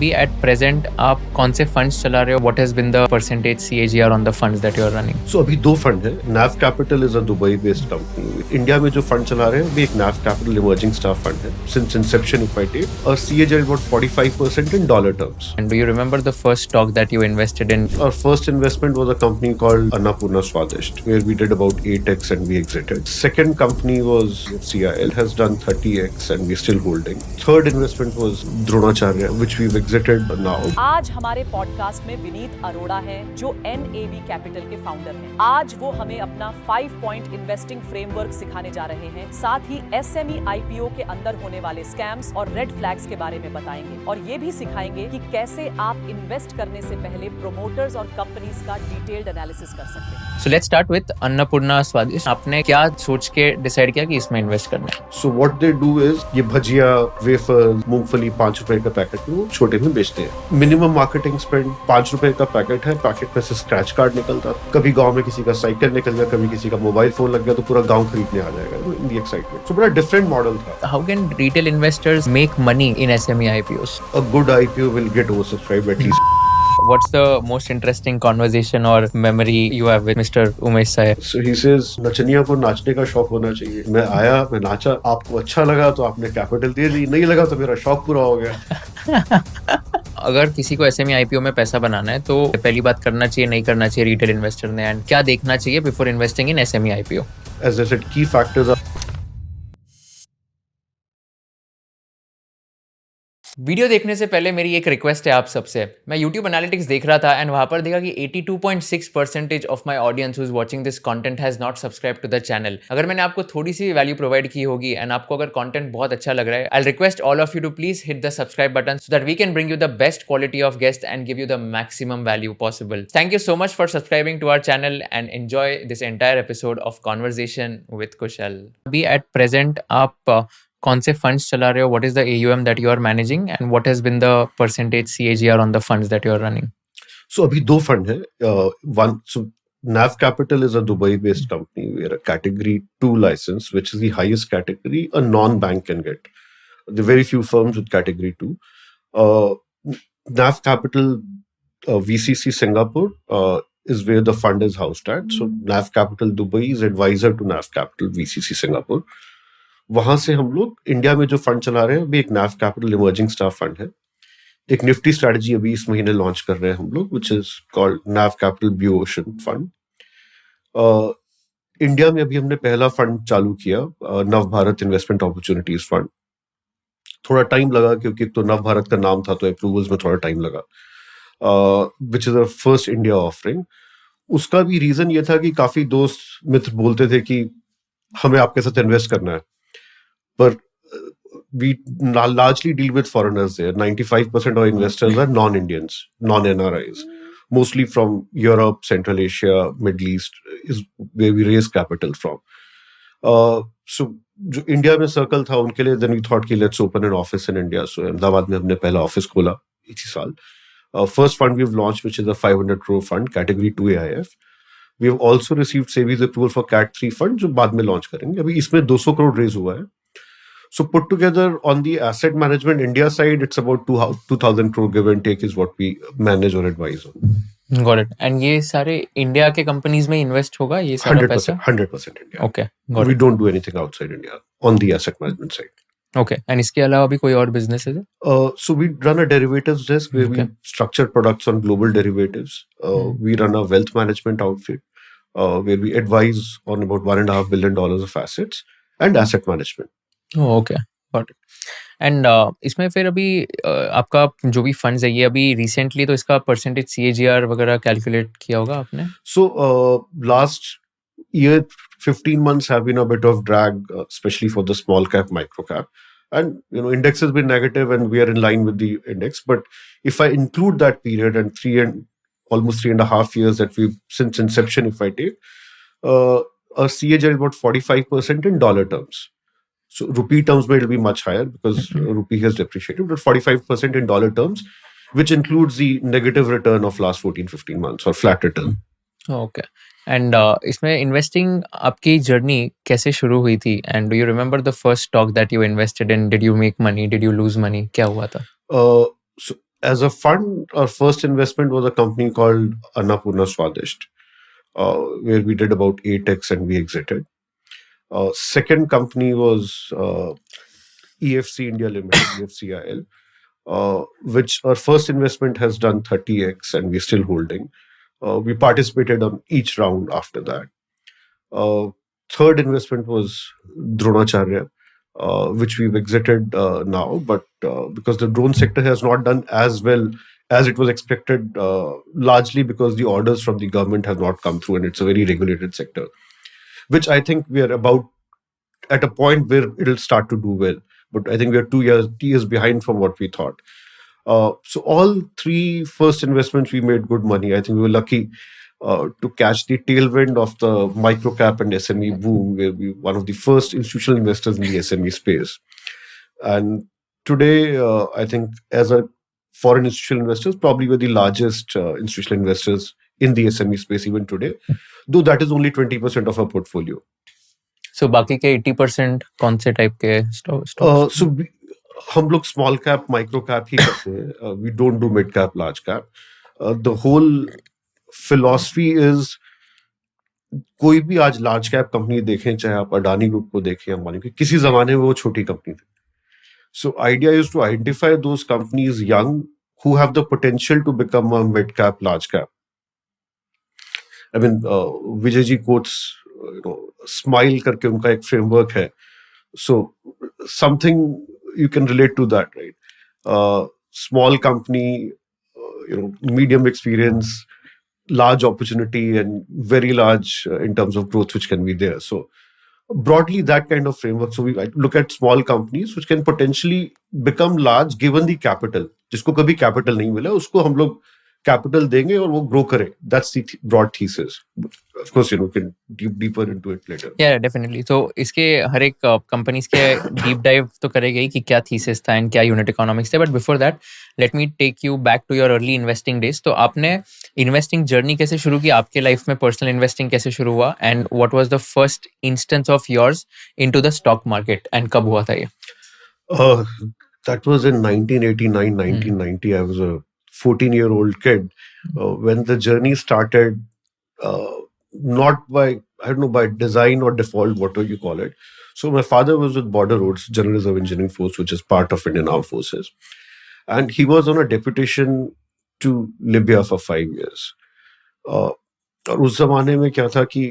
अभी at present आप कौन से फंड्स चला रहे हो? What has been the percentage CAGR on the funds that you are running? So अभी दो फंड है। NAV capital is a Dubai based company. India में जो फंड चला रहे हैं अभी एक NAV capital emerging star fund है। Since inception if I take CAGR is about 45% in dollar terms. And do you remember the first stock that you invested in? Our first investment was a company called Annapurna Swadhisht, where we did about 8x and we exited. Second company was CIL, has done 30x and we're still holding. Third investment was Dronacharya, which we've exited now. आज हमारे podcast में विनीत अरोड़ा हैं, जो NAV capital के founder हैं। आज वो हमें अपना 5 पॉइंट इन्वेस्टिंग फ्रेमवर्क सिखाने जा रहे हैं। साथ ही SME IPO के अंदर होने वाले स्कैम्स और रेड फ्लैग्स के बारे में बताएंगे और ये भी सिखाएंगे कि कैसे आप इन्वेस्ट करने से पहले प्रोमोटर्स और कंपनीज का डिटेल्ड एनालिसिस कर सकते हैं। So let's start with Annapurna स्वादिष्ट। आपने क्या सोच के डिसाइड किया कि इसमें इन्वेस्ट करना है? So what they do is ये भजिया, वेफर, मूंगफली 5 रुपए का पैकेट में वो छोटे में बेचते हैं। मिनिमम मार्केटिंग स्पेंड 5 रुपए का पैकेट है। पैकेट में से स्क्रैच कार्ड निकलता, कभी गांव में किसी का साइकिल निकल गया, कभी किसी का मोबाइल फोन लग गया तो पूरा गांव खरीदने आ जाएगा इन दी एक्साइटमेंट। सो बड़ा डिफरेंट मॉडल था। How can retail investors make money in SME IPOs? A good IPO will get oversubscribed at least. What's the most interesting conversation or memory you have with Mr. Umesh Sahib? So he says नचनिया को नाचने का शौक होना चाहिए। मैं आया, मैं नाचा, आपको अच्छा लगा तो आपने कैपिटल दे दी, नहीं लगा तो मेरा शौक पूरा हो गया। अगर किसी को SME IPO में पैसा बनाना है तो पहली बात करना चाहिए, नहीं करना चाहिए रिटेल इन्वेस्टर ने, एंड क्या देखना चाहिए before investing in SME IPO? As I said, key factors are video देखने से पहले मेरी एक रिक्वेस्ट है आप सबसे। मैं YouTube एनालिटिक्स देख रहा था एंड वहां पर देखा कि 82.6% of my audience who is watching this content has not subscribe to the channel. अगर मैंने आपको थोड़ी सी वैल्यू प्रोवाइड की होगी एंड आपको अगर कंटेंट बहुत अच्छा लग रहा है, I request all of you to please hit the subscribe button so that we can bring you the best quality of guest and give you the maximum value possible. Thank you so much for subscribing to our channel and enjoy this entire episode of conversation with Kushal. अभी at present आप कौन से funds चला रहे हो? What is the AUM that you are managing and what has been the percentage CAGR on the funds that you are running? so अभी दो fund है। One, so NAV Capital is a Dubai-based company. We are a Category 2 license, which is the highest category a non-bank can get. There are very few firms with Category 2. NAV Capital VCC Singapore is where the fund is housed at. So NAV Capital Dubai is advisor to NAV Capital VCC Singapore. वहां से हम लोग India में जो fund चला रहे हैं अभी एक NAV capital emerging star fund है। एक निफ्टी स्ट्रेटजी अभी इस महीने लॉन्च कर रहे हैं हम लोग, which is called NAV capital blue ocean fund. India में अभी हमने पहला फंड चालू किया, नव भारत इन्वेस्टमेंट अपॉर्चुनिटीज फंड। थोड़ा टाइम लगा क्योंकि तो नव भारत का नाम था तो अप्रूवल्स में थोड़ा टाइम लगा, which is a first India offering. उसका भी रीजन ये था कि काफी दोस्त मित्र बोलते थे कि हमें आपके साथ इन्वेस्ट करना है, but we largely deal with foreigners there. 95% of investors are non-Indians, non-NRIs, mostly from Europe, Central Asia, Middle East is where we raise capital from. So जो इंडिया में सर्कल था उनके लिए then we thought कि let's open an office in India. So Ahmedabad में हमने पहला office खोला इसी साल। First fund we've launched, which is a 500 crore fund, Category 2 AIF. We have also received SEBI's approval for Cat 3 fund, जो बाद में लॉन्च करेंगे। अभी इसमें 200 करोड़ रेज हुआ है। So put together on the asset management India side, it's about 2,000 crore give and take is what we manage or advise on. Got it. And ये सारे इंडिया के कंपनीज में इन्वेस्ट होगा ये सारा पैसा? 100% India. Okay, got We it. don't do anything outside India on the asset management side. Okay. And इसके अलावा भी कोई और बिजनेस है? So we run a derivatives desk where we structure products on global derivatives. We run a wealth management outfit where we advise on about $1.5 billion of assets and asset management. Okay, got it. And इसमें फिर अभी आपका जो भी funds है ये अभी recently तो इसका परसेंटेज CAGR वगैरह कैलकुलेट किया होगा आपने? So last year 15 months have been a bit of drag, especially for the small cap micro cap, and index has been negative and we are in line with the index. But if I include that period and almost 3.5 years that we've since inception, if I take our CAGR is about 45% in dollar terms. So rupee terms it will be much higher because rupee has depreciated, but 45% in dollar terms, which includes the negative return of last 14-15 months or flat return. Okay. And इसमें investing आपकी journey कैसे शुरू हुई थी? And do you remember the first stock that you invested in? Did you make money? Did you lose money? क्या हुआ था? So As a fund, our first investment was a company called Annapurna Swadhisht, where we did about 8x and we exited. Second company was EFC India Limited, EFCIL, which our first investment has done 30x and we're still holding. We participated on each round after that. Third investment was Dronacharya, which we've exited now, but because the drone sector has not done as well as it was expected, largely because the orders from the government have not come through and it's a very regulated sector, which I think we are about at a point where it'll start to do well. But I think we are 2 years behind from what we thought. So all three first investments, we made good money. I think we were lucky to catch the tailwind of the microcap and SME boom, where we were one of the first institutional investors in the SME space. And today, I think as a foreign institutional investors, probably we're the largest institutional investors in the SME space even today, though that is only 20% of our portfolio. So बाकी के 80% कौन से type के stocks? So हम लोग small cap micro cap ही करते हैं. We don't do mid cap large cap. The whole philosophy is कोई भी आज लार्ज कैप कंपनी देखें, चाहे आप अडानी ग्रुप को देखें, अंबानी को, किसी जमाने में वो छोटी कंपनी थी. So idea is to identify those companies young who have the potential to become a mid cap large cap. I mean, Vijay ji quotes, smile करके उनका एक framework है. So something you can relate to that, right? Small company, medium experience, large opportunity, and very large in terms of growth which can be there. So broadly that kind of framework. So we look at small companies which can potentially become large given the capital. जिसको कभी capital नहीं मिला उसको हम लोग capital देंगे और वो grow करे. That's the broad thesis. Of course, you can deeper into it later. Yeah, definitely. So इसके हर एक कंपनीज के डीप डाइव तो करेगा ही कि क्या थीसिस था एंड क्या यूनिट इकोनॉमिक्स थे. But before that let me take you back to your early investing days. तो आपने इन्वेस्टिंग जर्नी कैसे शुरू की? आपके लाइफ में पर्सनल इन्वेस्टिंग कैसे शुरू हुआ and what was the first instance of yours into the stock market and कब हुआ था ये? That was in 1989, 1990. I was a 14-year-old kid when the journey started, not by, I don't know, by design or default, whatever you call it. So my father was with Border Roads, General Reserve Engineering Force, which is part of Indian Armed Forces. And he was on a deputation to Libya for 5 years. और उस जमाने में क्या था कि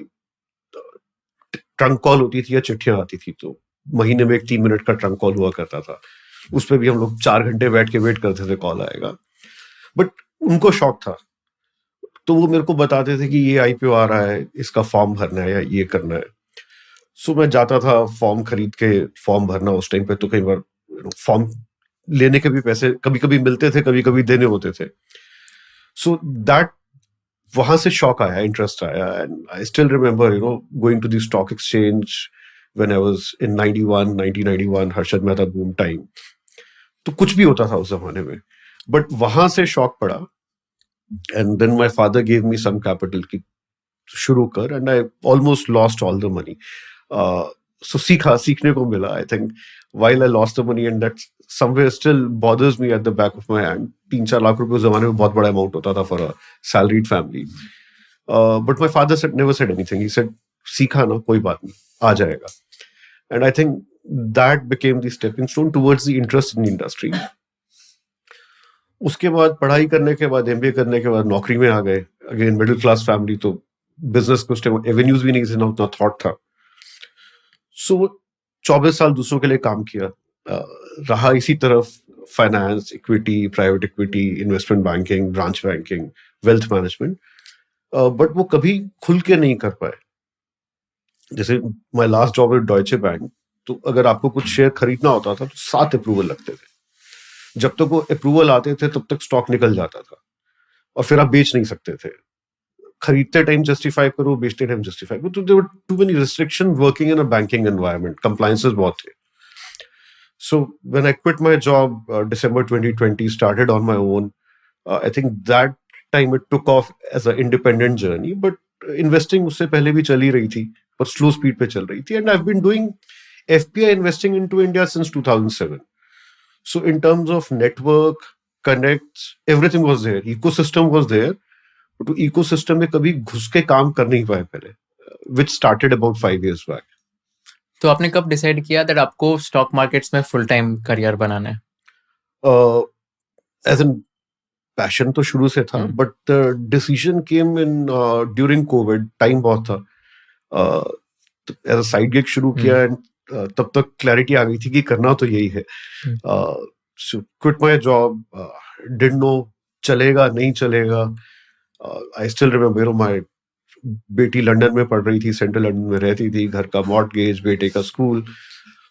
trunk call होती थी या चिट्ठियां आती थी, तो महीने में एक 3 मिनट का ट्रंक कॉल हुआ करता था. उस पर भी हम लोग 4 घंटे बैठ के वेट करते थे कॉल आएगा. बट उनको शौक था, तो वो मेरे को बताते थे कि ये आईपीओ आ रहा है, इसका फॉर्म भरना है या ये करना है. सो मैं जाता था फॉर्म खरीद के फॉर्म भरना. उस टाइम पे तो कई बार फॉर्म लेने के भी पैसे कभी कभी मिलते थे, कभी कभी देने होते थे. सो दैट वहां से शौक आया, इंटरेस्ट आया. And I still remember going to the stock exchange when I was in 1991 Harshad Mehta boom time. तो कुछ भी होता था उस जमाने में, बट वहां से शौक पड़ा. And then my father give me some capital की शुरू कर, and I almost lost all the money. So सीखने को मिला. I think while I lost the money, and that somewhere still bothers me at the back of my hand. 3-4 lakh रुपए उस जमाने में बहुत बड़ा अमाउंट होता था for a salaried family. But my father never said anything. He said, सीखा ना, कोई बात नहीं, आ जाएगा. And I think that became the stepping stone towards the interest in the industry. उसके बाद पढ़ाई करने के बाद, MBA करने के बाद नौकरी में आ गए. अगेन मिडिल क्लास फैमिली, तो बिजनेस को उस टाइम एवेन्यूज भी नहीं थे, ना उतना थॉट था. सो 24 साल दूसरों के लिए काम किया, रहा इसी तरफ, finance, equity, private equity, investment banking, branch banking, wealth management. But वो कभी खुल के नहीं कर पाए. जैसे my last job eight Deutsche bank, तो अगर आपको कुछ शेयर खरीदना होता था तो 7 अप्रूवल लगते थे. जब तक वो अप्रूवल आते थे तब तक स्टॉक निकल जाता था और फिर आप बेच नहीं सकते थे. खरीदते टाइम जस्टिफाई करो, बेचते टाइम जस्टिफाई करो. तो there were too many restriction working in a banking environment. Compliances बहुत थे. So when I quit my job December 2020, started on my own. I think that time it took off as an independent journey, but investing उससे पहले भी चल ही रही थी, पर slow speed पे चल रही थी. And I've been doing FPI investing into India since 2007. So in terms of network, connects, everything was there, ecosystem was there, but वो ecosystem में कभी घुस के काम कर नहीं पाए पहले, which started about 5 years back. तो आपने कब डिसाइड किया दैट आपको स्टॉक मार्केट्स में फुल टाइम करियर बनाना है? As in पैशन तो शुरू से था, but the decision came in during Covid, time बहुत था, एज अ साइड गिग शुरू किया, एंड तब तक क्लैरिटी आ गई थी कि करना तो यही है. So quit my job, didn't know चलेगा नहीं चलेगा. आई स्टिल रिमेम्बर, माय बेटी लंदन में पढ़ रही थी, सेंट्रल लंदन में रहती थी, घर का मॉर्टगेज, बेटे का स्कूल,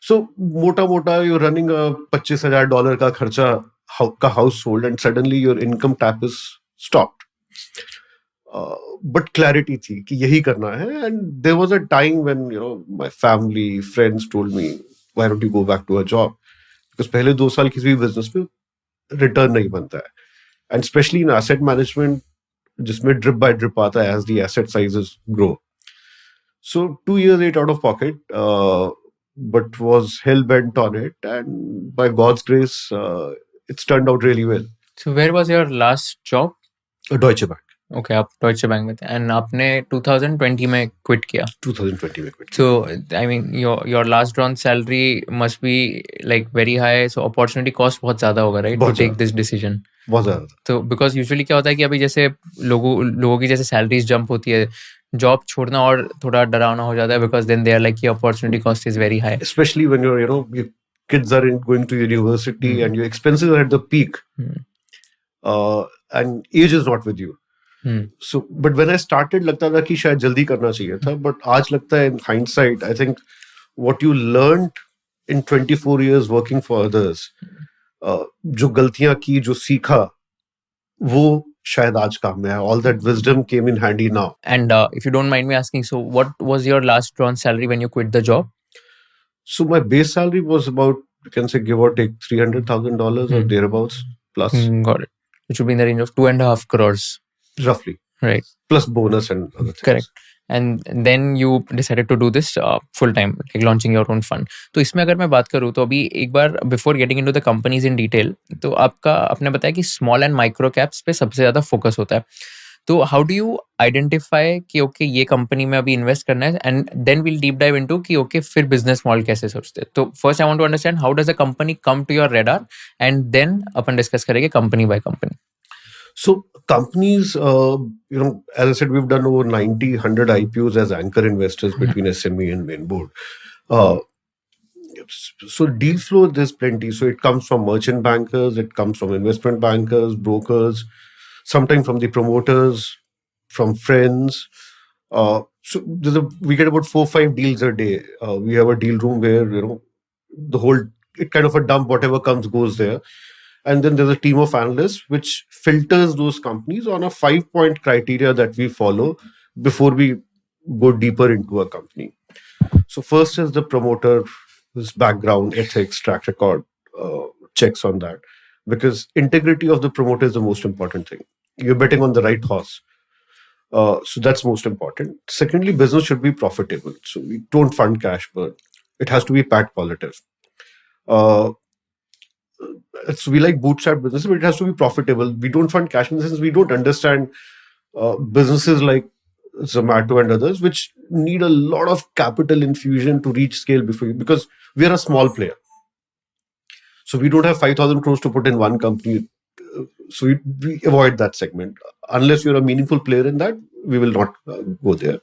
सो मोटा मोटा यू रनिंग $25,000 का खर्चा का household, and suddenly your income tap is stopped. But clarity थी कि यही करना है, and there was a time when my family, friends told me, why don't you go back to a job? Because पहले 2 साल किसी भी बिजनेस में रिटर्न नहीं बनता है, and especially in asset management जिसमें ड्रिप बाय ड्रिप आता है as the asset sizes grow. So 2 years late out of pocket, but was hell bent on it, and by God's grace, it's turned out really well. So where was your last job? Deutsche Bank. Okay, आप Deutsche Bank में थे, and आपने 2020 में quit किया. 2020 में quit. So I mean your last drawn salary must be like very high, so opportunity cost बहुत ज़्यादा होगा, right? To take this decision. बहुत ज़्यादा. तो because usually क्या होता है कि अभी जैसे लोगों की जैसे salaries jump होती है, जॉब छोड़ना और थोड़ा डरावना हो जाता है, because then they are like कि opportunity cost is very high. Especially when you're your kids are going to university and your expenses are at the peak, and age is not with you. So, but when I started, लगता था कि शायद जल्दी करना चाहिए था, but आज लगता है in hindsight, I think what you learned in 24 years working for others, जो गलतियां की, जो सीखा, वो शायद आज काम में है. All that wisdom came in handy now. And if you don't mind me asking, so what was your last drawn salary when you quit the job? So my base salary was about, you can say, give or take $300,000 or thereabouts plus. Got it. Which would be in the range of 2.5 crores. Roughly. Right. Plus bonus and other things. Correct. And then you decided to do this full time, like launching your own fund. तो इसमें अगर मैं बात करूँ तो अभी एक बार before getting into the companies in detail, तो आपने बताया कि small and micro caps पे सबसे ज़्यादा focus होता है. तो how do you identify कि okay ये कंपनी में अभी इन्वेस्ट करना है, and then we'll deep dive into कि okay फिर बिजनेस मॉडल कैसे सोचते हैं. तो first I want to understand how does a company come to your radar, and then अपन डिस्कस करेंगे company by company. So companies, as I said, we've done over 90-100 IPOs as anchor investors between SME and main board. So deal flow, there's plenty. So it comes from merchant bankers, it comes from investment bankers, brokers, sometimes from the promoters, from friends. So we get about 4-5 deals a day. We have a deal room where it kind of a dump, whatever comes goes there. And then there's a team of analysts which filters those companies on a 5-point criteria that we follow before we go deeper into a company. So first is the promoter, his background, ethics, track record, checks on that. Because integrity of the promoter is the most important thing. You're betting on the right horse. So that's most important. Secondly, business should be profitable. So we don't fund cash burn. It has to be PAT positive. So we like bootstrap businesses, but it has to be profitable. We don't fund cash businesses. We don't understand businesses like Zomato and others, which need a lot of capital infusion to reach scale because we are a small player. So we don't have 5,000 crores to put in one company. So we avoid that segment. Unless you're a meaningful player in that, we will not go there.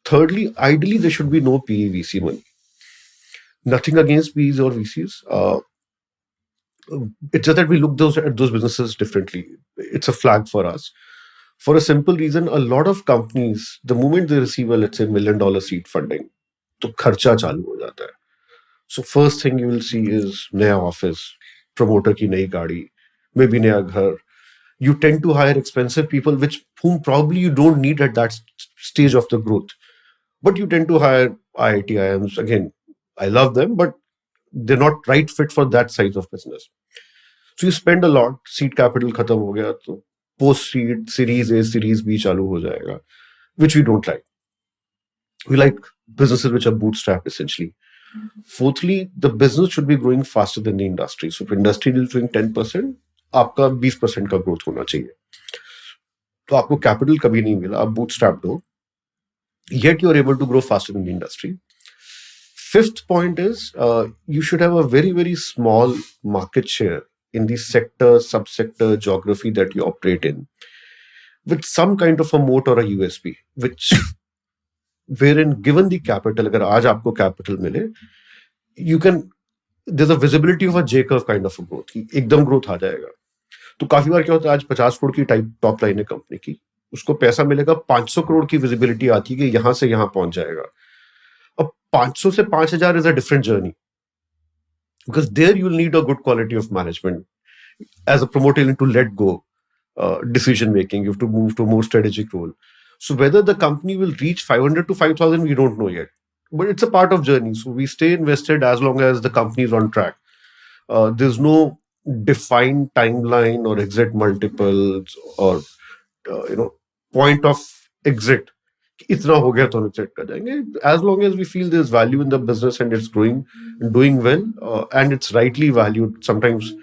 Thirdly, ideally, there should be no PE VC money. Nothing against PEs or VCs. It's just that we look at those businesses differently. It's a flag for us. For a simple reason, a lot of companies, the moment they receive a, let's say, $1 million seed funding, तो खर्चा चालू हो जाता है. So first thing you will see is नया office, promoter की नई गाड़ी, maybe नया घर. You tend to hire expensive people, whom probably you don't need at that stage of the growth. But you tend to hire IITIMs. Again, I love them, but they're not right fit for that size of business. So you spend a lot. Seed capital खत्म हो गया तो post seed, series A, series B चालू हो जाएगा, which we don't like. We like businesses which are bootstrapped essentially. Fourthly, the business should be growing faster than the industry. So if industry is doing 10%, आपका 20% का growth होना चाहिए, तो आपको capital कभी नहीं मिला, आप बूटस्ट्रैप्ड हो, yet you're able to grow faster than the industry. Fifth point is you should have a very, very small market share in the sector, subsector, geography that you operate in, with some kind of a moat or a USP, which wherein given the capital, अगर आज आपको capital मिले, you can, there's a visibility of a J curve kind of a growth, कि एकदम growth आ जाएगा. तो काफी बार क्या होता है, आज 50 करोड़ की टाइप टॉप लाइन है कंपनी की, उसको पैसा मिलेगा, 500 करोड़ की विजिबिलिटी आती है कि यहां से यहां पहुंच जाएगा. अब 500 से 5000 is a different journey, because there you will need a good quality of management as a promoter. You need to let go decision making, you have to move to a more strategic role. So whether the company will reach 500 to 5000, we don't know yet, but it's a part of journey. So we stay invested as long as the company is on track. There's no defined timeline or exit multiples or point of exit. इतना हो गया तो हम exit कर जाएंगे. As long as we feel there's value in the business and it's growing and doing well, and it's rightly valued. Sometimes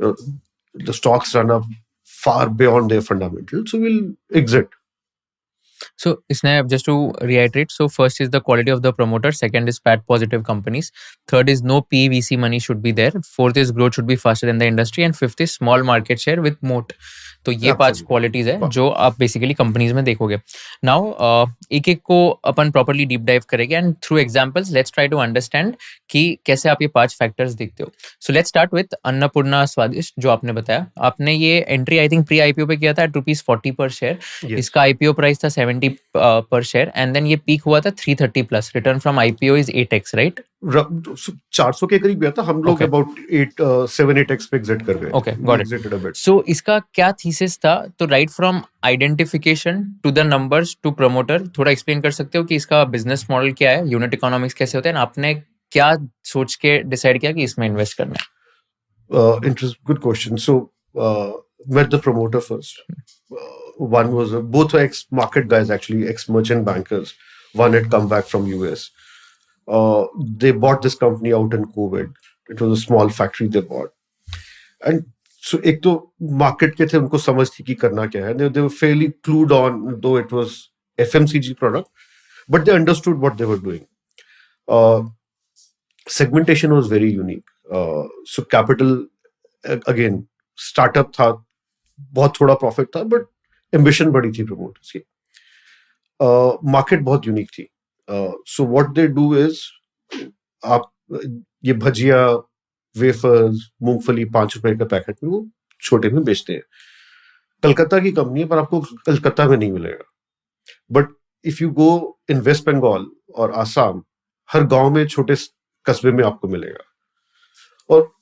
the stocks run up far beyond their fundamentals, so we'll exit. So, Snap, just to reiterate, so first is the quality of the promoter, second is PAT positive companies, third is no PVC money should be there, fourth is growth should be faster than the industry, and fifth is small market share with moat. तो ये 5 qualities है जो आप basically companies में देखोगे. Now एक एक को अपन प्रॉपर्ली डीप डाइव करेंगे and through examples let's try to understand कि कैसे आप ये 5 फैक्टर्स देखते हो. So let's start with Annapurna Swadisht, जो आपने बताया. आपने ये entry I think pre IPO पे किया था एट ₹40 पर शेयर. इसका आईपीओ प्राइस था 70 पर शेयर एंड देन ये पीक हुआ था 330 plus. Return from IPO is 8x, right? 400 के करीब गया था. हम लोग अबाउट 7-8x पे एग्जिट कर गए. Okay, got it. सो इसका क्या थीसिस था? तो right from identification to the numbers to promoter, थोड़ा एक्सप्लेन कर सकते हो कि इसका बिजनेस मॉडल क्या है, यूनिट इकोनॉमिक्स कैसे होते हैं, आपने क्या सोच के डिसाइड किया कि इसमें इन्वेस्ट करना है? Good question. So met the promoter first. One was both were ex-market guys, actually ex-merchant bankers. One had come back from US. They bought this company out in COVID. It was a small factory they bought. And so एक तो market के थे, उनको समझ थी कि करना क्या है. They were fairly clued on, though it was FMCG product, but they understood what they were doing. Segmentation was very unique. So capital, again, startup था, बहुत थोड़ा profit था, but ambition बड़ी थी promoters की. Market बहुत unique थी. So what they do is, आप ये भजिया, वेफर्स, मूंगफली 5 रुपए का पैकेट में वो छोटे में बेचते हैं. कलकत्ता की कंपनी है, पर आपको कलकत्ता में नहीं मिलेगा. But if you go in West Bengal और आसाम, हर गांव में छोटे कस्बे में आपको मिलेगा. और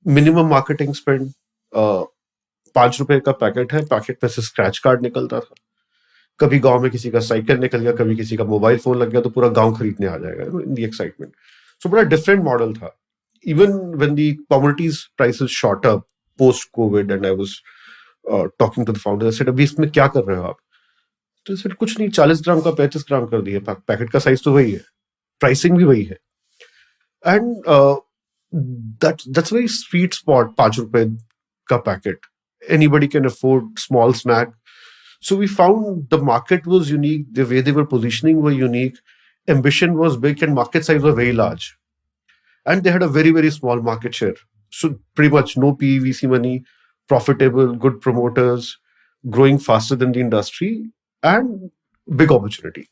मिनिमम मार्केटिंग स्पेंड, 5 रुपए का पैकेट है, पैकेट में से स्क्रैच कार्ड निकलता था. कभी गांव में किसी का साइकिल निकल गया, कभी किसी का मोबाइल फोन लग गया, तो पूरा गांव खरीदने आ जाएगा इन दी एक्साइटमेंट. सो बड़ा डिफरेंट मॉडल था. Even when the commodities prices shot up post COVID, and I was talking to the founder, I said, अभी इसमें क्या कर रहे हो आप? तो said, कुछ नहीं, 40 ग्राम का 35 ग्राम कर दिया. पैकेट का साइज तो वही है, प्राइसिंग भी वही है. And that's very sweet spot. 5 रुपए का packet, anybody can afford small snack. So we found the market was unique, the way they were positioning were unique, ambition was big, and market size was very large. And they had a very, very small market share. So pretty much no PVC money, profitable, good promoters, growing faster than the industry, and big opportunity.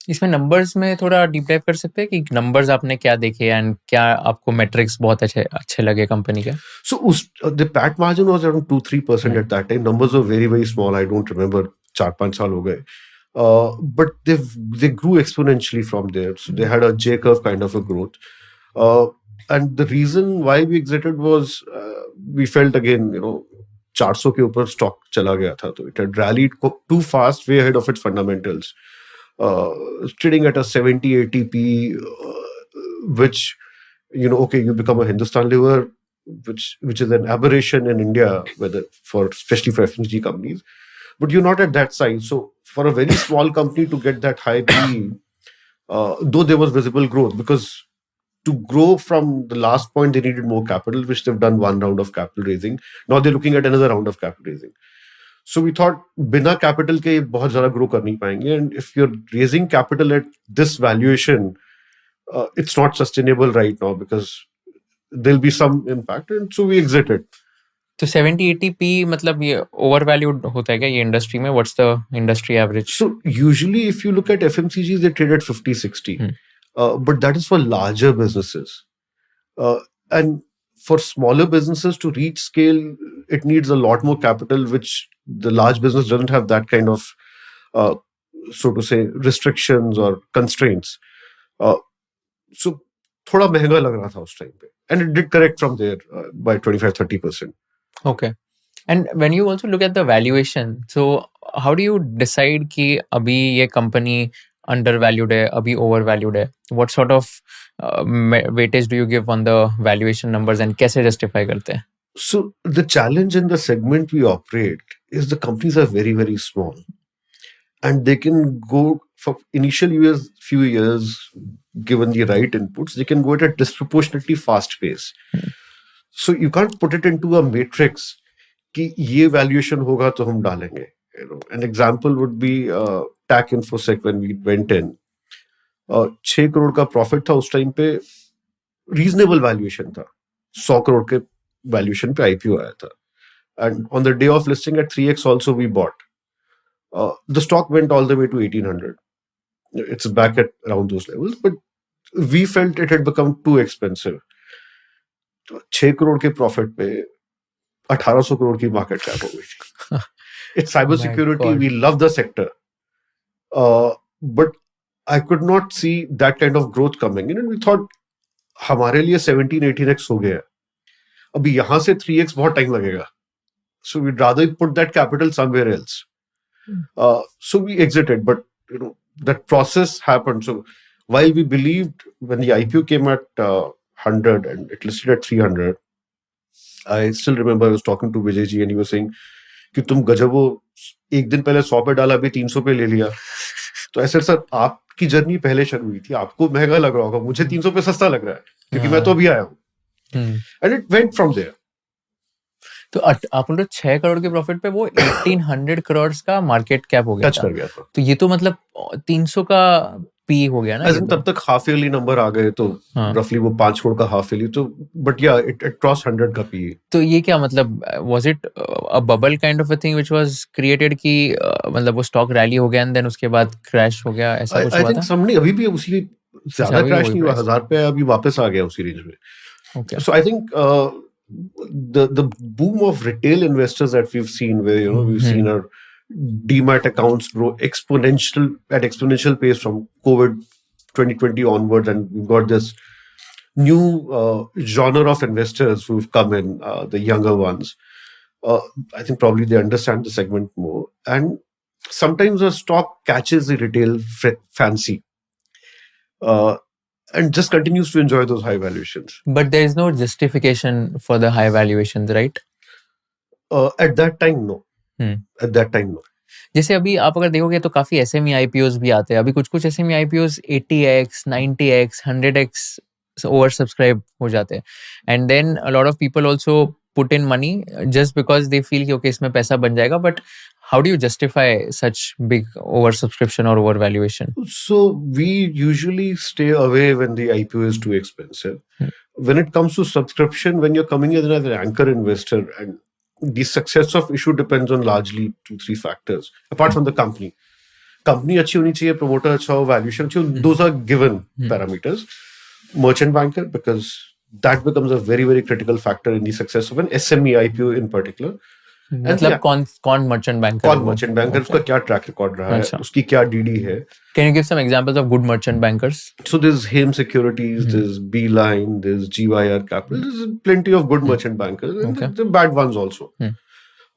इसमें numbers में थोड़ा deep dive कर सकते हैं कि numbers आपने क्या देखे एंड क्या आपको मेट्रिक्स बहुत अच्छे लगे कंपनी के? So the PAT margin was around 2-3% at that time. Numbers were very, very small. I don't remember. 4-5 साल हो गए. But they grew exponentially from there. So they had a J curve kind of a growth. And the reason why we exited was we felt again, 400 के ऊपर stock चला गया था, तो it had rallied too fast, way ahead of its fundamentals. Trading at a 70-80 P, which, okay, you become a Hindustan Lever, which is an aberration in India, especially for FMCG companies. But you're not at that size. So for a very small company to get that high P, though there was visible growth, because to grow from the last point, they needed more capital, which they've done one round of capital raising. Now they're looking at another round of capital raising. So we thought बिना capital के बहुत ज़्यादा grow कर नहीं पाएंगे, and if you're raising capital at this valuation, it's not sustainable right now because there'll be some impact, and so we exited. तो 70-80p मतलब ये ओवर वैल्यूड होता है क्या ये इंडस्ट्री में? What's the industry average? So usually if you look at FMCGs, they trade at 50-60. But that is for larger businesses. And for smaller businesses to reach scale, it needs a lot more capital, which the large business doesn't have that kind of, so to say, restrictions or constraints. So थोड़ा महंगा लग रहा था उस time पे. And it did correct from there by 25-30%. Okay. And when you also look at the valuation, so how do you decide कि अभी ये company undervalued है, अभी overvalued है? What sort of weightage do you give on the valuation numbers and कैसे justify करते हैं? So the challenge in the segment we operate is the companies are very, very small. And they can go for initial years, few years, given the right inputs, they can go at a disproportionately fast pace. So you can't put it into a matrix कि ये valuation होगा तो हम डालेंगे. You know, an example would be TAC Infosec when we went in. 6 crore का profit था उस time पे, reasonable valuation था. 100 करोड़ के valuation पे IPO आया था. And on the day of listing at 3x also we bought. The stock went all the way to 1800. It's back at around those levels, but we felt it had become too expensive. 6 crore के profit पे 1800 करोड़ की market cap हो गई थी. It's cyber security. We love the sector, but I could not see that kind of growth coming in, and we thought हमारे लिए 17-18x हो गया. अभी यहाँ से 3x बहुत टाइम लगेगा. So we'd rather put that capital somewhere else. So we exited, but you know that process happened. So while we believed when the IPO came at 100 and it listed at 300, I still remember I was talking to Vijay ji and he was saying कि तुम गजब हो, एक दिन पहले 100 पे डाला, अभी 300 पे ले लिया. तो ऐसे सर आपकी जर्नी पहले शुरू हुई थी, आपको महंगा लग रहा होगा, मुझे 300 पे सस्ता लग रहा है क्योंकि मैं तो अभी आया हूँ. And it went from there. तो आप बोल रहे 6 करोड़ के प्रॉफिट पे वो 1800 करोड़ का मार्केट कैप हो गया टच कर गया था. तो ये तो मतलब 300 का पी हो गया ना. As in, तब तक हाफ ईयरली नंबर आ गए तो रफली वो 5 करोड़ का हाफ ईयरली, तो बट या इट क्रॉस 100 का पी. तो ये क्या मतलब was it a bubble kind of a thing which was created कि मतलब वो स्टॉक रैली हो गया एंड देन उसके बाद क्रैश हो गया, ऐसा कुछ हुआ था? आई थिंक समने अभी भी उसी ज्यादा क्रैश नहीं हुआ, 1000 पे अभी वापस आ गया उसी रेंज में. Okay. So I think the boom of retail investors that we've seen, where you know we've seen our demat accounts grow exponential pace from COVID 2020 onwards, and we've got this new genre of investors who've come in, the younger ones. I think probably they understand the segment more, and sometimes a stock catches the retail fancy. And just continues to enjoy those high valuations. But there is no justification for the high valuations, right? At that time, no. At that time, no. जैसे अभी आप अगर देखोगे तो काफी SME IPOs भी आते हैं. अभी कुछ SME IPOs 80x, 90x, 100x over subscribe हो जाते हैं. And then a lot of people also put in money just because they feel कि okay इसमें पैसा बन जाएगा. But how do you justify such big oversubscription or overvaluation? So we usually stay away when the IPO is too expensive. When it comes to subscription, when you're coming in as an anchor investor, and the success of issue depends on largely 2-3 factors. Apart from the company अच्छी होनी चाहिए, promoter अच्छा हो, valuation अच्छी हो, those are given parameters. Merchant banker, because that becomes a very, very critical factor in the success of an SME IPO in particular. मतलब कौन merchant banker, उसका क्या ट्रैक रिकॉर्ड रहा है, उसकी क्या डीडी है. Can you give some examples of good merchant bankers? So there's Hem Securities, there's Beeline, there's GYR Capital. There's plenty of good merchant bankers, and the bad ones also.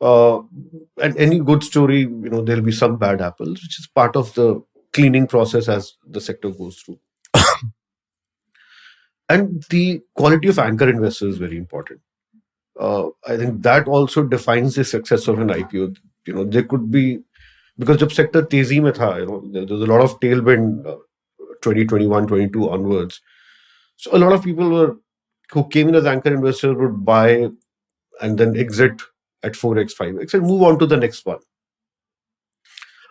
And any good story, you know, there'll be some bad apples, which is part of the cleaning process as the sector goes through. And the quality of anchor investors is very important. I think that also defines the success of an IPO. You know, there could be, because जब sector तेजी में था, you know, there's a lot of tailwind 2021, 22 onwards. So a lot of people who came in as anchor investors would buy and then exit at 4x, 5x, and move on to the next one.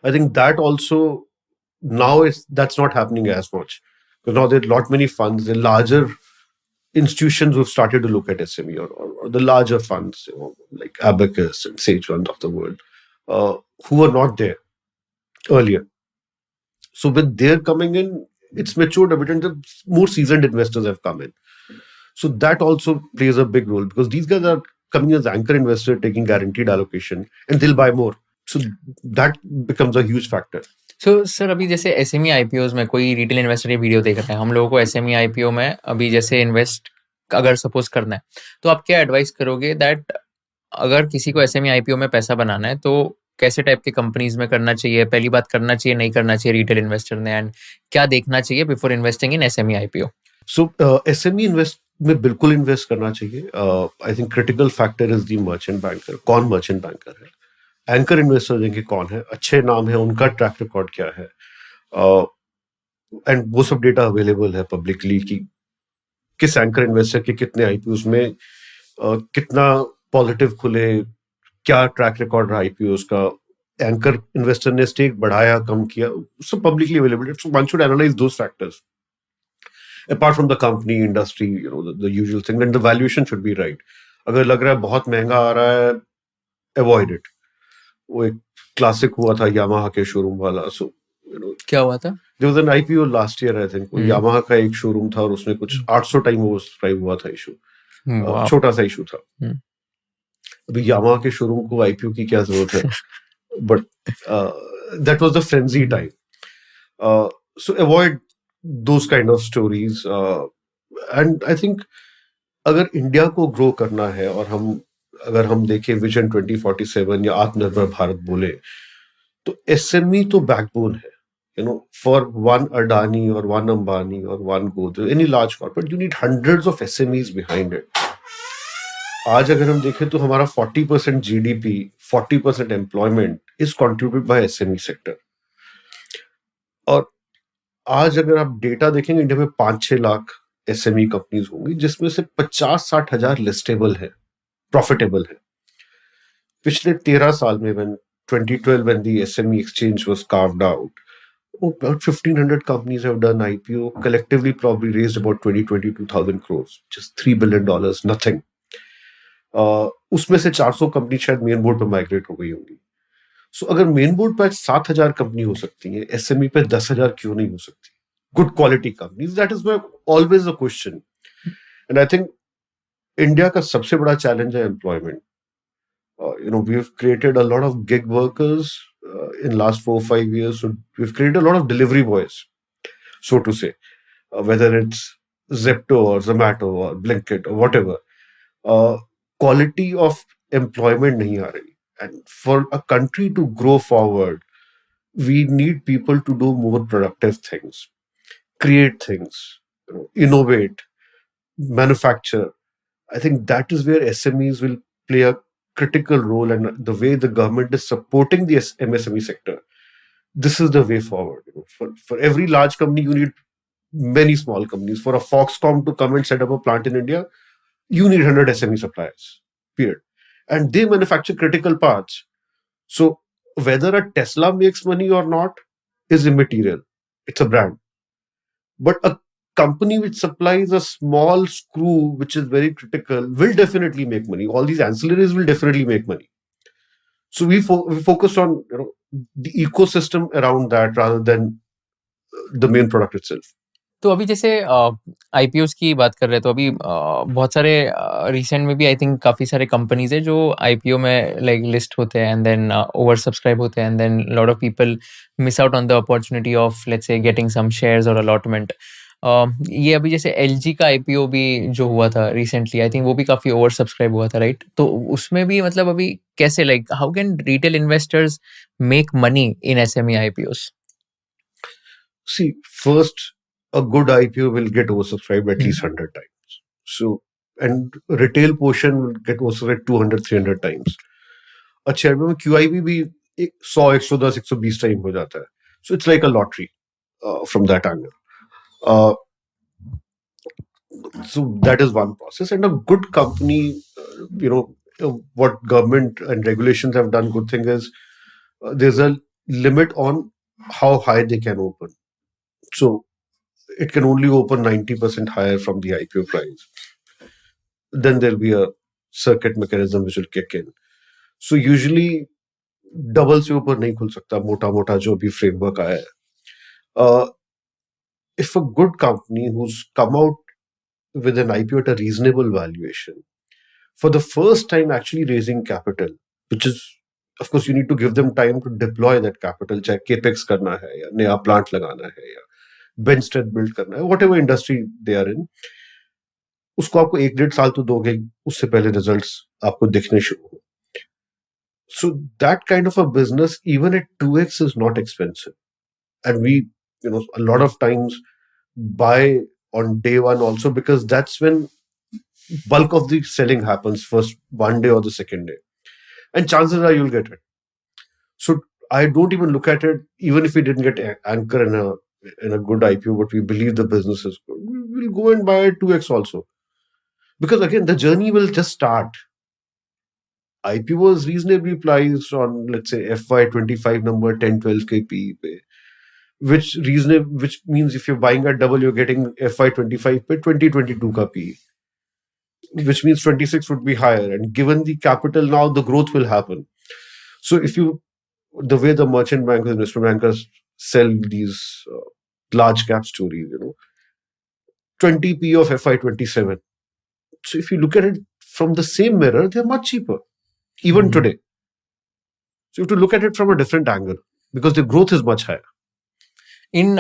I think that also now that's not happening as much, because now there are lot many funds, the larger institutions who've started to look at SME, or the larger funds, like Abacus and Sage Funds of the world, who were not there earlier. So with their coming in, it's matured a bit, and the more seasoned investors have come in. So that also plays a big role, because these guys are coming as anchor investor, taking guaranteed allocation, and they'll buy more. So that becomes a huge factor. So sir अभी जैसे SME IPOs में कोई retail investor ये video देख रहे हैं, हम लोगों को एसएमई आईपीओ में अभी जैसे इन्वेस्ट अगर सपोज करना है, तो आप क्या एडवाइस करोगे दैट अगर किसी को एसएमई आईपीओ में पैसा बनाना है तो कैसे टाइप के कंपनीज में करना चाहिए, पहली बात करना चाहिए नहीं करना चाहिए रिटेल इन्वेस्टर ने, एंड क्या देखना चाहिए before investing in SME IPO? So SME invest में बिल्कुल इन्वेस्ट करना चाहिए. I think critical factor is the merchant banker. कौन मर्चेंट बैंकर है, एंकर इन्वेस्टर देंगे कौन है, अच्छे नाम है, उनका ट्रैक रिकॉर्ड क्या है, एंड वो सब डेटा अवेलेबल है पब्लिकली कि किस एंकर इन्वेस्टर के कितने आईपीओस में कितना पॉजिटिव खुले, क्या ट्रैक रिकॉर्ड रहा आईपीओस का, एंकर इन्वेस्टर ने स्टेक बढ़ाया कम किया, सब publicly available. So one should analyse those factors apart from the company, industry, the usual thing, then the valuation should be right. अगर लग रहा है बहुत महंगा आ रहा है, avoid it. वो एक क्लासिक हुआ था यामाहा के शोरूम वाला. सो क्या हुआ था? there was an IPO last year, I think. Yamaha का एक शोरूम था और उसमें कुछ 800 टाइम ओवरसब्सक्राइब हुआ था इशू. छोटा सा इशू था. अभी यामाहा के शोरूम को आईपीओ की क्या जरूरत है, but that was the frenzy time. So avoid those kind of stories, and I think अगर इंडिया को ग्रो करना है और अगर हम देखें विजन 2047 या आत्मनिर्भर भारत बोले, तो एसएमई तो बैकबोन है. फॉर वन अडानी और वन अंबानी और one Godrej, any large corporate, you need hundreds of SMEs behind it. आज अगर हम देखें तो हमारा 40% GDP, 40% employment is contributed bye SME sector. और आज अगर आप डेटा देखेंगे, इंडिया में 5-6 लाख एसएमई कंपनीज होंगी, जिसमें से 50-60 हजार लिस्टेबल है, प्रॉफिटेबल है. पिछले 13 साल में, when 2012 when the SME exchange was carved out, about 1,500 companies have done IPO, collectively probably raised about 22,000 crores, just $3 billion, nothing. उसमें से 400 कंपनी शायद मेन बोर्ड पे माइग्रेट हो गई होंगी. सो अगर मेन बोर्ड पर 7,000 कंपनी हो सकती है, एसएमई पे 10,000 क्यों नहीं हो सकती? Good quality companies, that is my always a question. And I think India का सबसे बड़ा चैलेंज है employment. We have created a lot of gig workers in last 4-5 years. So we've created a lot of delivery boys, so to say, whether it's Zepto or Zomato or Blinkit or whatever. Quality of employment nahi aa rahi. And for a country to grow forward, we need people to do more productive things, create things, innovate, manufacture. I think that is where SMEs will play a critical role, and the way the government is supporting the MSME sector, this is the way forward. For every large company, you need many small companies. For a Foxconn to come and set up a plant in India, you need 100 SME suppliers, period. And they manufacture critical parts. So whether a Tesla makes money or not is immaterial. It's a brand. But a company which supplies a small screw, which is very critical, will definitely make money. All these ancillaries will definitely make money. So we focused on the ecosystem around that rather than the main product itself. तो अभी जैसे IPOs की बात कर रहे हैं, तो अभी बहुत सारे रिसेंट में भी आई थिंक काफ़ी सारे कंपनीज है जो आईपीओ में लाइक लिस्ट होते हैं एंड देन ओवर सब्सक्राइब होते हैं, and then lot of people miss out on the opportunity of let's say getting some shares और अलॉटमेंट. ये अभी जैसे एलजी का आईपीओ भी जो हुआ था रिसेंटली, आई थिंक वो भी काफ़ी ओवर सब्सक्राइब हुआ था, राइट? तो उसमें भी मतलब अभी कैसे, like how can retail investors make money in SME IPOs? See, first, a good IPO will get oversubscribed at least 100 times. So, and retail portion will get oversubscribed 200-300 times. अच्छा, में QIB भी 100, 110, 120 time हो जाता है. So it's like a lottery from that angle. So that is one process, and a good company, what government and regulations have done. Good thing is there's a limit on how high they can open. So it can only open 90% higher from the IPO price. Then there'll be a circuit mechanism which will kick in. So usually double से ऊपर नहीं खुल सकता मोटा मोटा जो भी framework आया है. If a good company who's come out with an IPO at a reasonable valuation, for the first time actually raising capital, which is, of course, you need to give them time to deploy that capital, चाहे capex करना है या नया plant लगाना है या bench strength build करना है, whatever industry they are in, उसको आपको 1-1.5 साल तो दोगे, उससे पहले results आपको दिखने शुरू हो. So that kind of a business, even at 2x, is not expensive. And we, a lot of times buy on day one also, because that's when bulk of the selling happens, first one day or the second day. And chances are you'll get it. So I don't even look at it, even if we didn't get anchor in a good IPO, but we believe the business is good, we'll go and buy 2x also. Because again, the journey will just start. IPO was reasonably priced on, let's say, FY25 number 10-12 PE, which means if you're buying at double, you're getting FY25 pe 2022 ka PE, which means 26 would be higher. And given the capital now, the growth will happen. So the way the merchant bankers, investment bankers sell these large cap stories, 20 PE of FY27. So if you look at it from the same mirror, they're much cheaper, even today. So you have to look at it from a different angle because the growth is much higher. In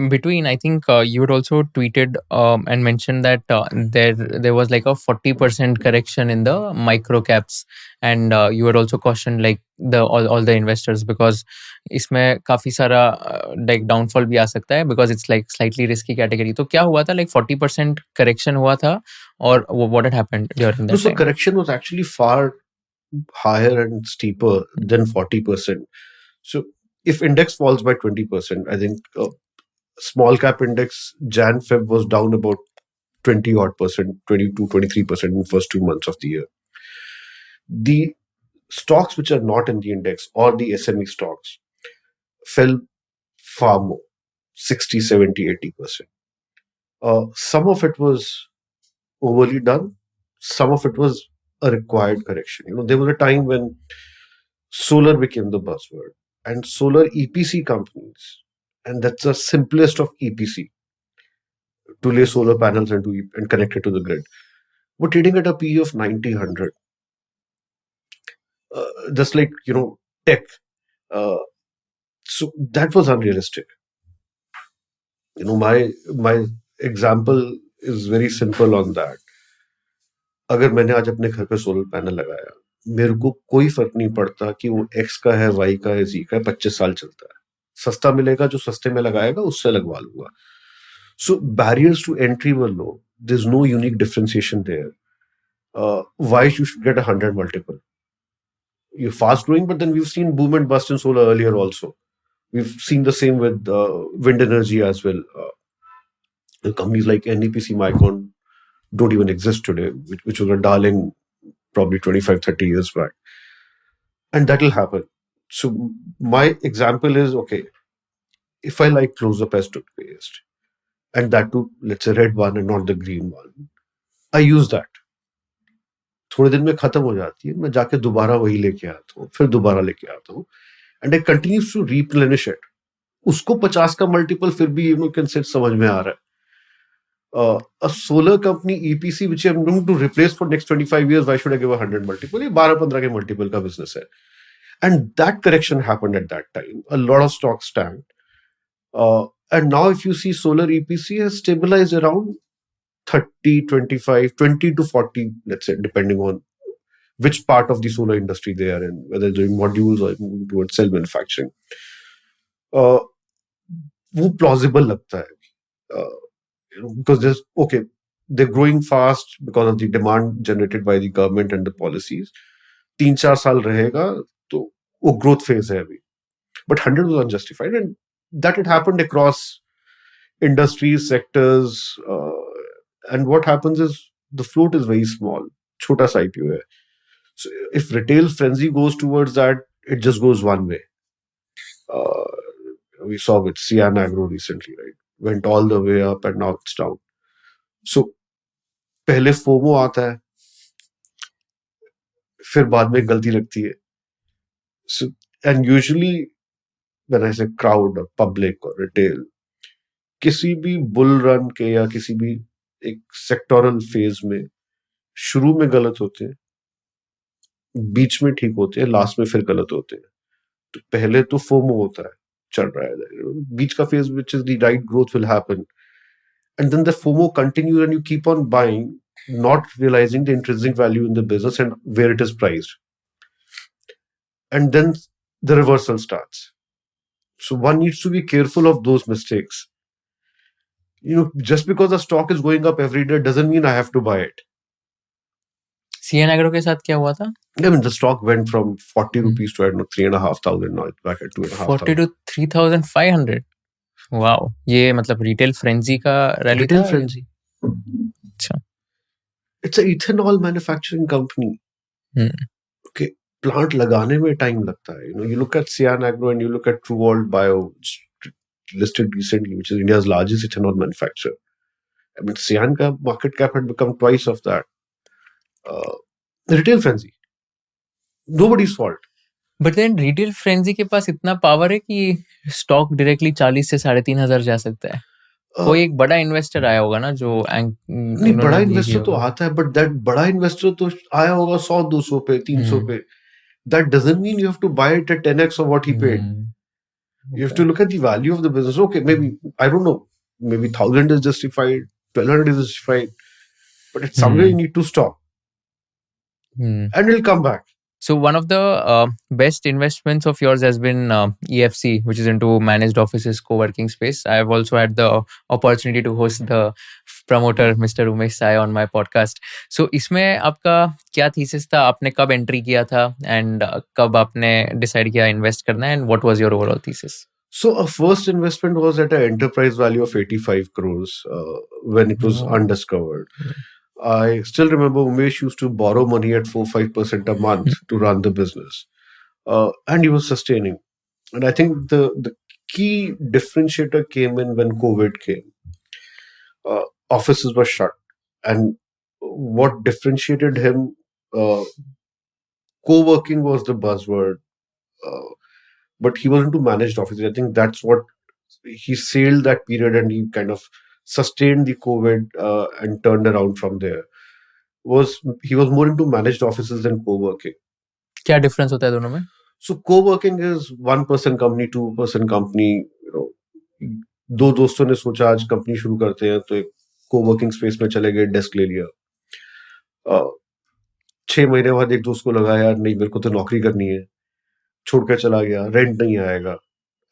between, I think you had also tweeted and mentioned that there was like a 40% correction in the micro caps, and you had also cautioned like all the investors because इसमें काफी सारा like downfall भी आ सकता है because it's like slightly risky category. तो क्या हुआ था, like 40% correction हुआ था, or what had happened during that No, so time? correction was actually far higher and steeper than 40%. So if index falls by 20%, I think small cap index Jan-Feb was down about 20 odd percent, 22-23% in the first 2 months of the year. The stocks which are not in the index or the SME stocks fell far more, 60, 70, 80%. Some of it was overly done. Some of it was a required correction. There was a time when solar became the buzzword, and solar EPC companies, and that's the simplest of EPC, to lay solar panels and connect it to the grid, were trading at a PE of 90, 100. Just like, tech. So that was unrealistic. My example is very simple on that. अगर मैंने आज अपने घर पे solar panel लगाया, मेरे को कोई फर्क नहीं पड़ता कि वो X का है, Y का है, Z का है, 25 साल चलता है. सस्ता मिलेगा, जो सस्ते में लगाएगा उससे लगवा लूंगा. So barriers to entry were low. There's no unique differentiation there. Why you should get 100 multiple? You're fast growing, but then we've seen boom and bust in solar earlier also. We've seen the same with wind energy as well. Companies like NEPC, Micron don't even exist today, which was a darling probably 25, 30 years back. And that will happen. So my example is, okay, if I like close-up as toothpaste, and that too, let's say red one and not the green one, I use that. थोड़े दिन में खत्म हो जाती है, मैं जाके दोबारा वही लेके आता हूँ, फिर दोबारा लेके आता हूँ, and I continues to replenish it. उसको 50 का मल्टीपल फिर भी समझ में आ रहा है. A solar company EPC which I'm going to replace for next 25 years, why should I give 100 multiple? ये 12-15 के multiple का business है. And that correction happened at that time. A lot of stocks tanked. And now if you see solar EPC has stabilized around 30, 25, 20 to 40, let's say, depending on which part of the solar industry they are in, whether they're doing modules or moving towards cell manufacturing. वो plausible लगता है. Because they're growing fast because of the demand generated by the government and the policies. 3-4 साल रहेगा तो वो growth phase है अभी. But 100 was unjustified, and that had happened across industries, sectors. And what happens is the float is very small. Chota sa IPO hai. So if retail frenzy goes towards that, it just goes one way. We saw with Cyan Agro recently, right? Went all the way up and now it's down. So पहले FOMO आता है, फिर बाद में गलती लगती है. So, and usually when I say crowd or public or retail, किसी भी बुल रन के या किसी भी एक सेक्टोरल फेज में शुरू में गलत होते हैं, बीच में ठीक होते हैं, लास्ट में फिर गलत होते हैं. तो पहले तो फोमो होता है, चल रहा है, बीच का phase which is the right growth will happen, and then the FOMO continues and you keep on buying, not realizing the intrinsic value in the business and where it is priced, and then the reversal starts. So one needs to be careful of those mistakes. Just because the stock is going up every day doesn't mean I have to buy it. CN Agro के साथ क्या हुआ था? I mean, the stock went from 40 rupees to, I don't know, 3,500. Now it's back at 2,500. 40 to 3,500. Wow, ये मतलब retail frenzy का rally था? Retail frenzy. अच्छा. It's an ethanol manufacturing company. Okay, plant लगाने में time लगता है. You look at Cyan Agro and you look at TrueVault Bio, listed recently, which is India's largest ethanol manufacturer. I mean, Cyan का market cap had become twice of that. Retail frenzy. Nobody's fault. But then retail frenzy के पास इतना power है कि stock directly 40 से 3,500 जा सकता है. कोई एक बड़ा इन्वेस्टर आया होगा ना जो नहीं, बड़ा इन्वेस्टर तो आता है, बट दैट बड़ा इन्वेस्टर तो आया होगा 100-200 पे, 300 पे. That doesn't mean you have to buy it at 10x of what he paid. You have to look at the value of the business. Okay, maybe, I don't know, maybe 1,000 is justified, 1,200 is justified, but it's somewhere you need to stop. And it'll come back. So one of the best investments of yours has been EFC, which is into managed offices, co-working space. I have also had the opportunity to host the promoter, Mr. Umesh Sai, on my podcast. So इसमें आपका क्या thesis था? आपने कब entry किया था? And कब आपने decide किया invest करना है? And what was your overall thesis? So our first investment was at an enterprise value of 85 crores when it was undiscovered. I still remember Umesh used to borrow money at 4-5% a month to run the business. And he was sustaining. And I think the key differentiator came in when COVID came. Offices were shut. And what differentiated him, co-working was the buzzword. But he was into managed offices. I think that's what he sailed that period, and he kind of sustained the COVID and turned around from there. He was more into managed offices than co-working. क्या difference होता है दोनों में? So co-working is 1-person company, 2-person company. दो दोस्तों ने सोचा आज कंपनी शुरू करते हैं, तो एक co-working space में चले गए, डेस्क ले लिया. 6 महीने बाद एक दोस्त को लगा यार नहीं, मेरे को तो नौकरी करनी है, छोड़ कर चला गया, रेंट नहीं आएगा.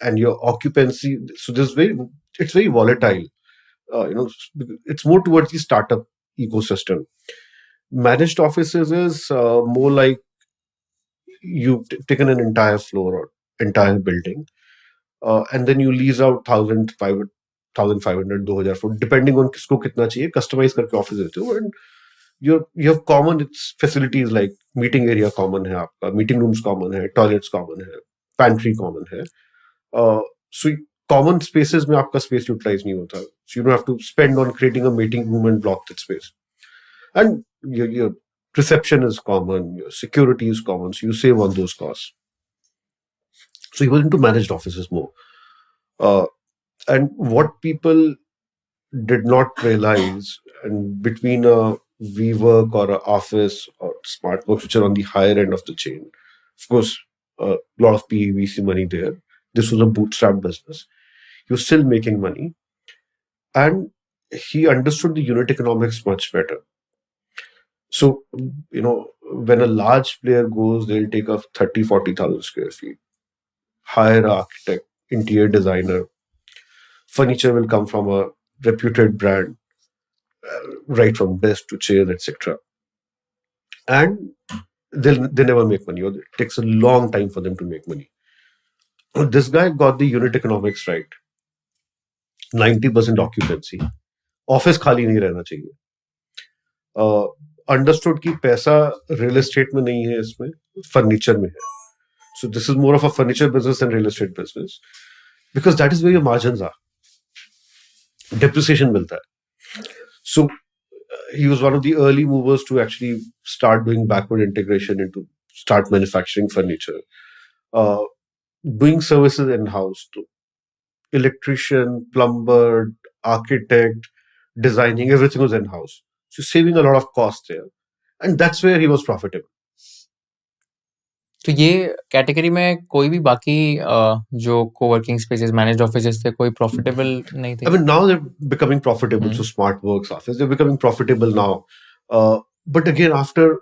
And your occupancy, so it's very volatile. It's more towards the startup ecosystem. Managed offices is more like you've taken an entire floor or entire building, and then you lease out 1,500, 2,000 foot, depending on किसको कितना चाहिए, customize करके office देते हो. And you have common facilities like meeting area common है आपका, meeting rooms common है, toilets common है, pantry common है. So common spaces में आपका space utilize नहीं होता. So you don't have to spend on creating a meeting room and block that space. And your reception is common, your security is common, so you save on those costs. So he was into managed offices more. And what people did not realize, and between a WeWork or an Office or SmartWorks, which are on the higher end of the chain, of course, a lot of PE VC money there. This was a bootstrap business. He was still making money. And he understood the unit economics much better. So, when a large player goes, they'll take up 30,000-40,000 square feet, hire an architect, interior designer. Furniture will come from a reputed brand, right from desk to chairs, etc. And they never make money, or it takes a long time for them to make money. This guy got the unit economics right. 90% occupancy, office खाली नहीं रहना चाहिए। Understood कि पैसा real estate में नहीं है, इसमें फर्नीचर में है। So this is more of a furniture business than real estate business because that is where your margins are. Depreciation milta hai. So he was one of the early movers to actually start doing backward integration into start manufacturing furniture, uh, doing services in house to electrician, plumber, architect, designing, everything was in house. So saving a lot of cost there, and that's where he was profitable. तो ये category में कोई भी बाकी जो coworking spaces, managed offices थे, कोई profitable नहीं थे? I mean, now they're becoming profitable. So SmartWorks office, they're becoming profitable now. But again, after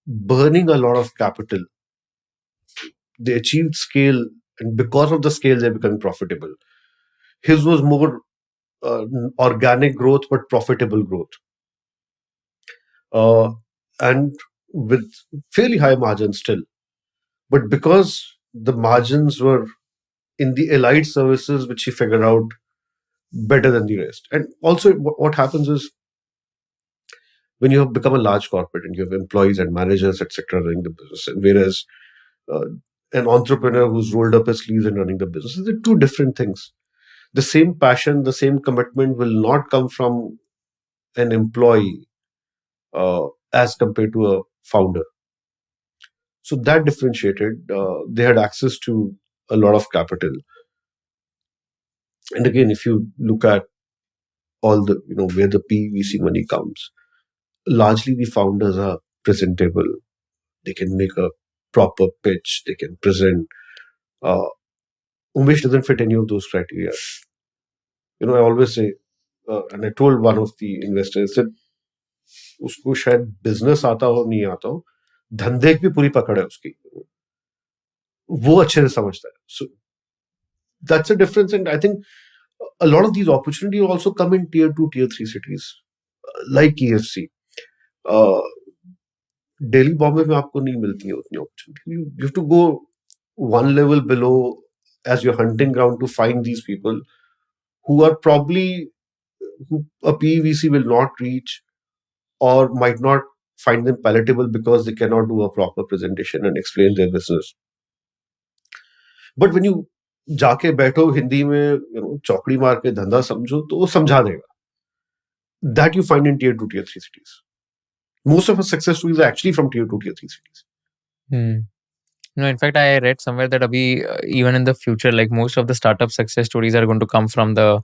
burning a lot of capital, they achieved scale, and because of the scale, they're becoming profitable. His was more organic growth, but profitable growth, and with fairly high margins still. But because the margins were in the allied services, which he figured out better than the rest. And also, what happens is when you have become a large corporate and you have employees and managers, etc., running the business, and whereas an entrepreneur who's rolled up his sleeves and running the business, they're two different things. The same passion, the same commitment will not come from an employee as compared to a founder. So that differentiated. They had access to a lot of capital. And again, if you look at all the, where the PVC money comes, largely the founders are presentable. They can make a proper pitch. They can present. Umesh doesn't fit any of those criteria. I always say, and I told one of the investors that उसको शायद business आता हो नहीं आता हो, धंधे की भी पूरी पकड़ है उसकी, वो अच्छे से समझता है. So that's a difference, and I think a lot of these opportunities also come in tier 2, tier 3 cities like EFC. Delhi, Bombay में आपको नहीं मिलती है उतनी opportunity. You have to go one level below as your hunting ground to find these people who are probably who a PVC will not reach or might not find them palatable because they cannot do a proper presentation and explain their business. But when you जाके बैठो हिंदी में चौकड़ी मार के धंधा समझो तो वो समझा देगा. That you find in tier 2, tier 3 cities. Most of our success stories are actually from tier 2, tier 3 cities. No, in fact, I read somewhere that abhi, even in the future, like most of the startup success stories are going to come from the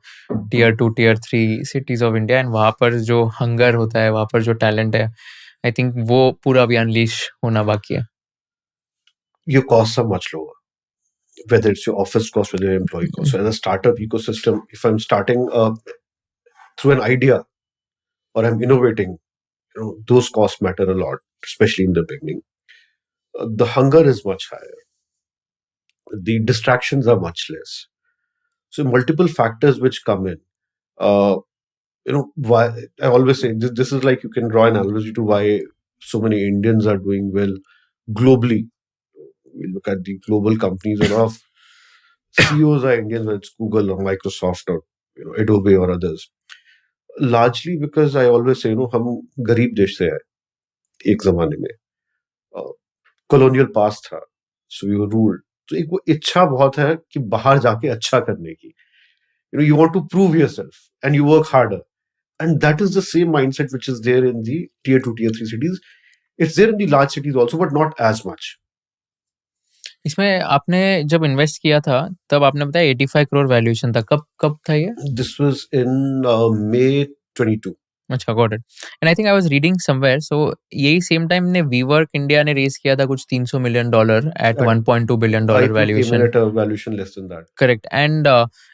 tier 2, tier 3 cities of India, and वहाँ पर जो hunger होता है, वहाँ पर जो talent है, I think वो पूरा अभी unleash होना बाकी है. Your costs are much lower, whether it's your office cost, whether your employee cost. So as a startup ecosystem, if I'm starting through an idea or I'm innovating, those costs matter a lot, especially in the beginning. The hunger is much higher. The distractions are much less. So multiple factors which come in. Why I always say this is like you can draw an analogy to why so many Indians are doing well globally. We look at the global companies, a lot of CEOs are Indians, whether it's Google or Microsoft or Adobe or others. Largely because I always say, हम गरीब देश से आए एक जमाने में, colonial past था, so we were ruled. तो एक वो इच्छा बहुत है कि बाहर जाके अच्छा करने की. You want to prove yourself and you work harder. And that is the same mindset which is there in the tier 2, tier 3 cities. It's there in the large cities also, but not as much. इसमें आपने जब invest किया था तब आपने बताया 85 crore valuation था. कब था ये? This was in May 22. अच्छा, got it. And I think I was reading somewhere, so यही सेम टाइम ने वीवर्क इंडिया ने रेज किया था कुछ $300 मिलियन एट $1.2 billion valuation. At a valuation less than that. Correct. And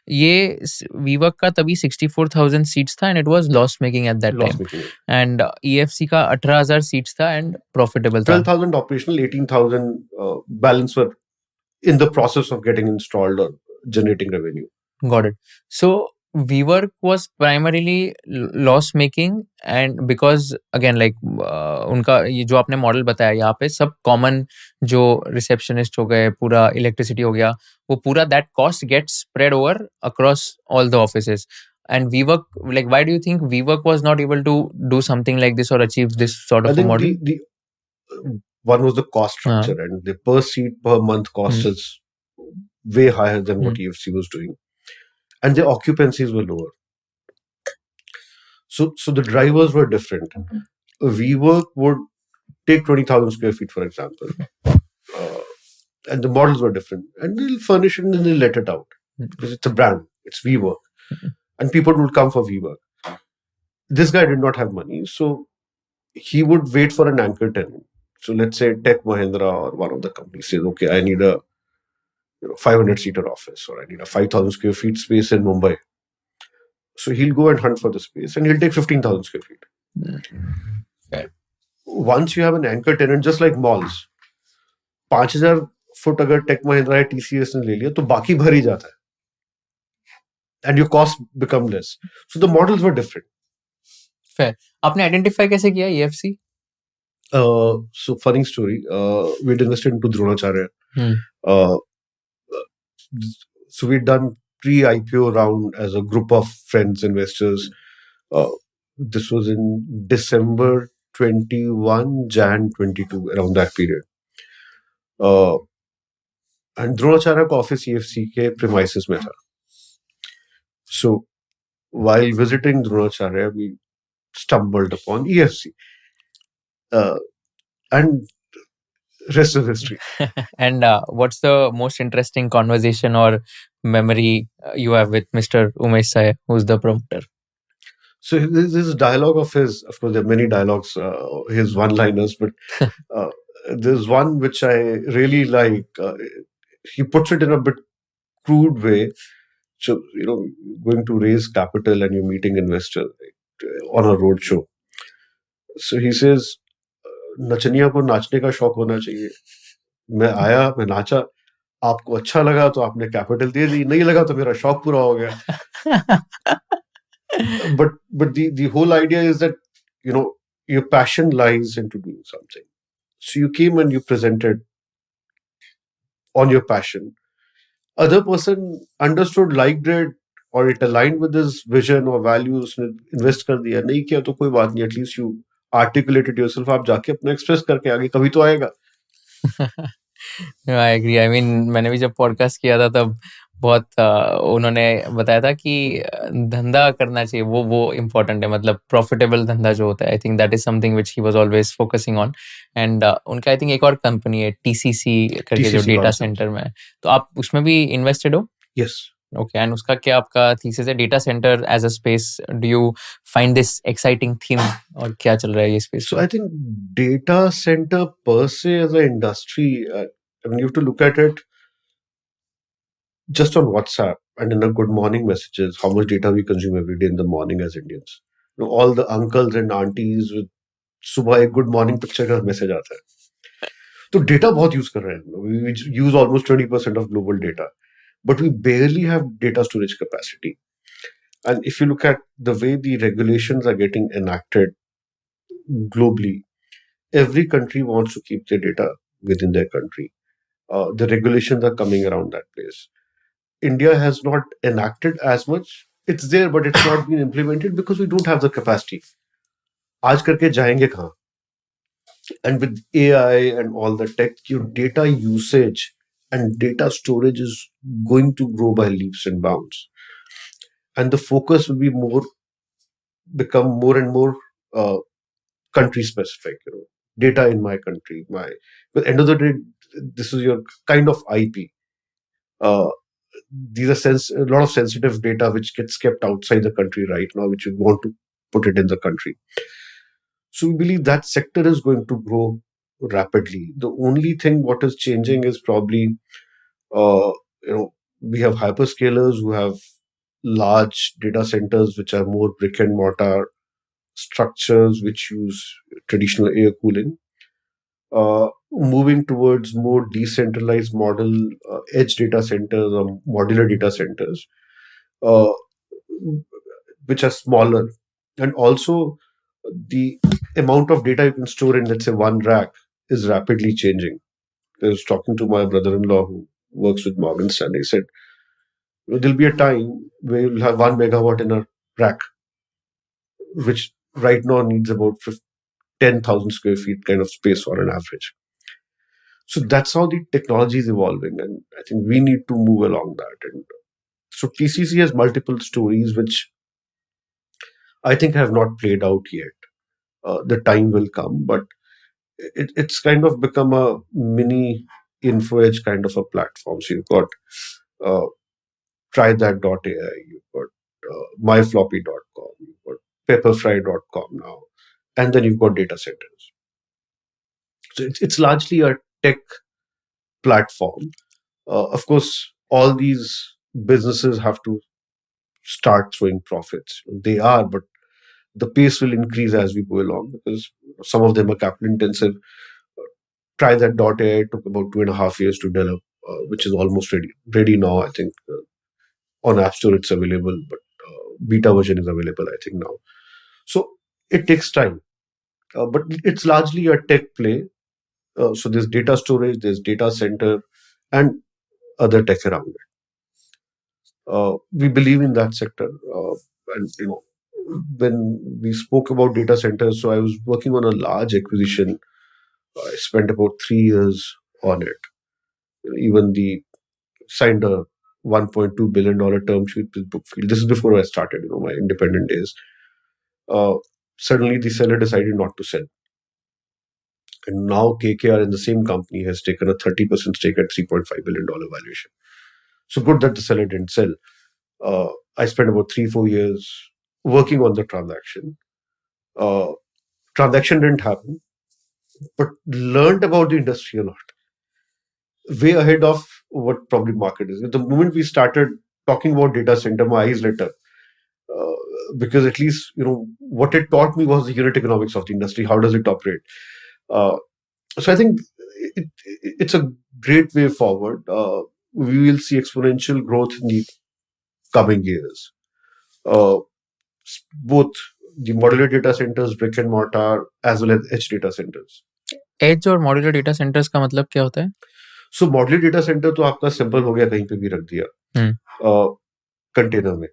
ये वीवर्क का तभी 64,000 सीट्स था and it was loss making at that time. And EFC का 18,000 सीट्स था एंड प्रॉफिटेबल था. 12,000 operational, 18,000 balance were in the process of getting installed or generating revenue. Got it. So WeWork was primarily loss making, and because again like उनका ये जो आपने model बताया यहाँ पे सब कॉमन जो रिसेप्शनिस्ट हो गए, पूरा इलेक्ट्रिसिटी हो गया, वो पूरा that cost gets spread over across all the offices. And WeWork, like, why do you think WeWork was not able to do something like this or achieve this sort I of a think model? the one was the cost structure, and the per seat per month cost is way higher than what EFC was doing, and the occupancies were lower. So the drivers were different. WeWork would take 20,000 square feet, for example, and the models were different, and they'll furnish it and then they'll let it out because it's a brand, it's WeWork, and people would come for WeWork. This guy did not have money, so he would wait for an anchor tenant. So let's say Tech Mahindra or one of the companies says, okay, I need a 500-seater office, or I need a 5,000 square feet space in Mumbai. So he'll go and hunt for the space, and he'll take 15,000 square feet. Fair. Once you have an anchor tenant, just like malls, 5,000 foot अगर take Mahindra या TCS ने ले लिया तो बाकी भर ही जाता है, and your costs become less. So the models were different. Fair. आपने identify कैसे किया EFC? So funny story. We'd invested into Dronacharya. So we'd done pre-IPO round as a group of friends, investors. This was in December 21, Jan 22, around that period. And Dronacharya का office EFC के premises में था. So while visiting Dronacharya, we stumbled upon EFC. And rest is history. And what's the most interesting conversation or memory you have with Mr. Umesh Sai, who's the promoter? So this dialogue of his, of course, there are many dialogues, his one-liners, but there's one which I really like. He puts it in a bit crude way. So, going to raise capital and you're meeting investors on a road show. So he says, नचनिया को नाचने का शौक होना चाहिए. मैं आया, मैं नाचा, आपको अच्छा लगा तो आपने कैपिटल दे दी, नहीं लगा तो मेरा शौक पूरा हो गया. But the whole idea is that your passion lies into doing something. So you came and you presented on your passion. Other person understood, liked it, or it aligned with his vision or values. Invest कर दिया, नहीं किया तो कोई बात नहीं. At least you articulated yourself. आप जाके अपना express करके आगे कभी तो आएगा. I agree. I mean, मैंने भी जब पॉडकास्ट किया था तब बहुत उन्होंने बताया था कि धंधा करना चाहिए, वो इम्पोर्टेंट है, मतलब प्रॉफिटेबल धंधा जो होता है. I think that is something which he was always focusing on. And उनका आई थिंक एक और कंपनी है TCC करके जो डेटा सेंटर में है. तो आप उसमें भी इन्वेस्टेड हो? Yes. Okay, and उसका क्या आपका थीसिस है? Data centre as a space, do you find this exciting theme, और क्या चल रहा है ये space? So I think data center per se as an industry, I mean, you have to look at it just on WhatsApp and in a good morning messages, how much data we consume every day in the morning as Indians. All the uncles and aunties with सुबह एक good morning picture का message आता है. तो data बहुत use कर रहे हैं. We use almost 20% of global data, but we barely have data storage capacity. And if you look at the way the regulations are getting enacted globally, every country wants to keep their data within their country. The regulations are coming around that place. India has not enacted as much. It's there, but it's not been implemented because we don't have the capacity. आज करके जाएंगे कहाँ? And with AI and all the tech, your data usage and data storage is going to grow by leaps and bounds. And the focus will become more and more country specific. Data in my country. But at the end of the day, this is your kind of IP. These are a lot of sensitive data which gets kept outside the country right now, which you want to put it in the country. So we believe that sector is going to grow rapidly. The only thing what is changing is probably, we have hyperscalers who have large data centers which are more brick and mortar structures which use traditional air cooling. Moving towards more decentralized model, edge data centers or modular data centers, which are smaller. And also the amount of data you can store in, let's say, one rack is rapidly changing. I was talking to my brother-in-law who works with Morgan Stanley. He said, there'll be a time where you'll have 1 megawatt in a rack, which right now needs about 10,000 square feet kind of space on an average. So that's how the technology is evolving, and I think we need to move along that. And so TCC has multiple stories which I think have not played out yet. The time will come, but it's kind of become a mini InfoEdge kind of a platform. So you've got uh, trythat.ai, you've got myfloppy.com, you've got pepperfry.com now, and then you've got data centers. So it's largely a tech platform. Of course, all these businesses have to start throwing profits. They are, but the pace will increase as we go along because some of them are capital intensive. Trythat.ai took about 2.5 years to develop, which is almost ready now. I think on App Store it's available, but beta version is available, I think now. So it takes time, but it's largely a tech play. So there's data storage, there's data center, and other tech around it. We believe in that sector, and when we spoke about data centers, so I was working on a large acquisition. I spent about 3 years on it. Even the signed a $1.2 billion term sheet with Brookfield. This is before I started, my independent days. Uh, Suddenly, the seller decided not to sell, and now KKR in the same company has taken a 30% stake at $3.5 billion valuation. So good that the seller didn't sell. I spent about 3-4 years working on the transaction. Uh, Transaction didn't happen, but learned about the industry a lot, way ahead of what probably market is. The moment we started talking about data center, my eyes lit up. Because at least what it taught me was the unit economics of the industry. How does it operate? Uh, so I think it's a great way forward. We will see exponential growth in the coming years. Uh, Both the modular data centers, brick and mortar, as well as edge data centers. Edge और modular data centres का मतलब क्या होता है? सो modular data centre तो आपका simple हो गया, कहीं पे भी रख दिया कंटेनर में.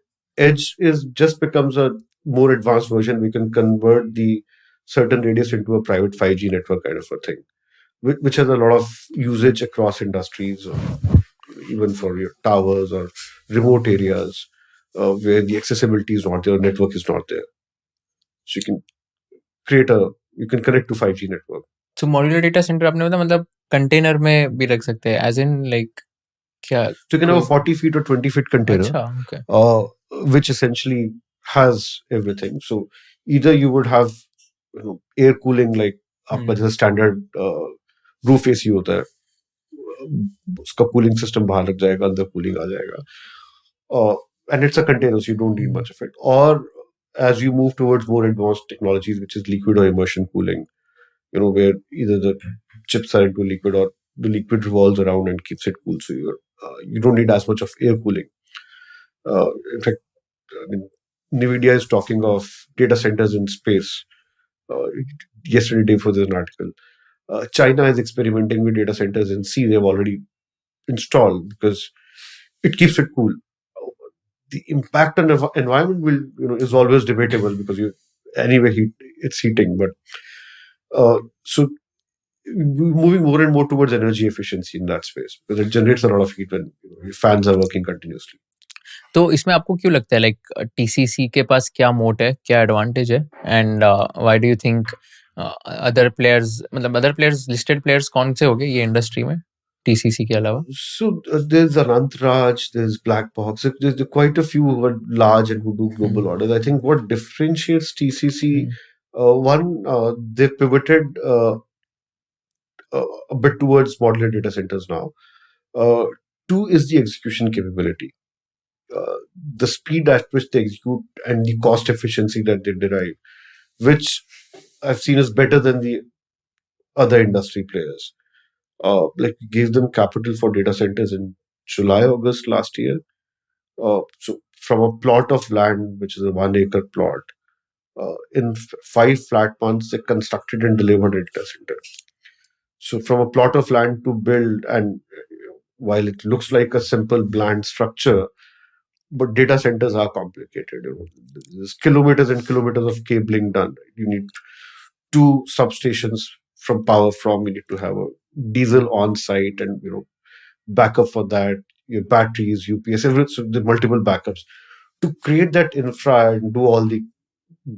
Edge is just becomes a more advanced version. We can convert the certain radius into a private 5G network kind of a thing, which has a lot of usage across industries, or even for your towers or remote areas where the accessibility is not there, network is not there. So you can connect to 5G network. तो modular data centre आपने बताया मतलब container में भी रख सकते हैं, as in like क्या? So you can have a 40 feet or 20 feet container, अच्छा, okay. which essentially has everything. So either you would have air cooling, like आपका जैसे standard roof AC होता है, उसका cooling system बाहर लग जाएगा, अंदर cooling आ जाएगा, and it's a container, so you don't need much of it. Or as you move towards more advanced technologies, which is liquid or immersion cooling, where either the chips are into liquid or the liquid revolves around and keeps it cool, so you don't need as much of air cooling. In fact, NVIDIA is talking of data centers in space. Yesterday, day before, there's an article. China is experimenting with data centers in sea. They've already installed because it keeps it cool. The impact on environment will, is always debatable because anyway it's heating. But so we're moving more and more towards energy efficiency in that space because it generates a lot of heat when your fans are working continuously. तो इसमें आपको क्यों लगता है like TCC के पास क्या मोट है, क्या एडवांटेज है, and why do you think other players, मतलब अदर प्लेयर्स, लिस्टेड प्लेयर्स कौन से होंगे ये इंडस्ट्री में टीसीसी के अलावा? So there's Anantraj, there's Black Box. There's quite a few who are large and who do global orders. I think what differentiates TCC, one, they've pivoted a bit towards modular data centers now. Two is the execution capability. The speed at which they execute and the cost efficiency that they derive, which I've seen is better than the other industry players. Like we gave them capital for data centers in July, August last year. So from a plot of land, which is a 1 acre plot, in 5 flat months, they constructed and delivered a data center. So from a plot of land to build, and while it looks like a simple bland structure, but data centers are complicated. There's kilometers and kilometers of cabling done. You need 2 substations from power from. You need to have a diesel on site, and backup for that. Your batteries, UPS, so the multiple backups to create that infra and do all the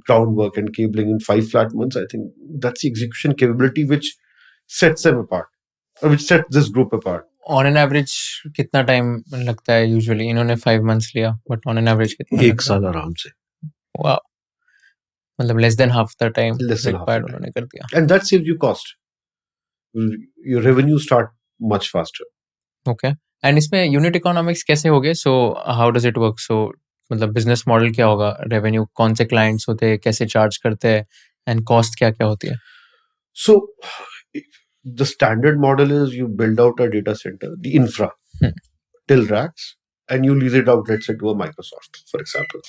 groundwork and cabling in 5 flat months. I think that's the execution capability which sets them apart, or which sets this group apart. On an average कितना time लगता है usually? इन्होंने 5 months लिया, but on an average कितना एक लगता साल आराम से. है? वाह, मतलब less than half the time Less than half the required time. उन्होंने कर दिया. And that saves you cost. Your revenue start much faster. Okay, and इसमें यूनिट इकोनॉमिक्स कैसे होगे? So how does it work? So मतलब business model क्या होगा? Revenue कौन से क्लाइंट्स होते हैं, कैसे चार्ज करते हैं, एंड कॉस्ट क्या क्या होती है? So the standard model is you build out a data center, the infra, till racks, and you lease it out, let's say, to a Microsoft, for example.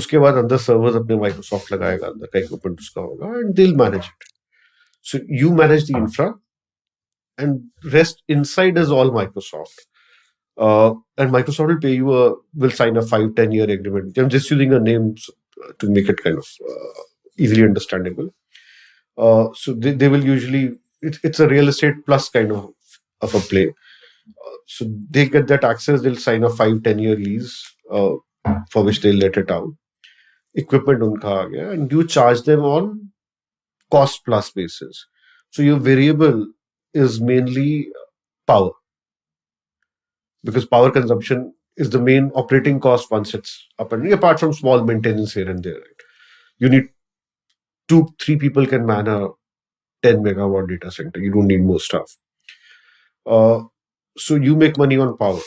उसके बाद अंदर सर्वर्स अपने Microsoft लगाएगा, अंदर का इक्विपमेंट उसका होगा, and they'll manage it. So you manage the infra, and rest inside is all Microsoft. And Microsoft will pay you will sign a 5-10 year agreement. I'm just using a name to make it kind of easily understandable. So they will usually, it's a real estate plus kind of a play. So they get that access, they'll sign a 5-10 year lease for which they'll let it out. Equipment unka aa gaya, and you charge them on cost plus basis. So your variable is mainly power, because power consumption is the main operating cost once it's up and running, apart from small maintenance here and there. Right? You need 2-3 people can man a 10 megawatt data center. You don't need more stuff. So you make money on power.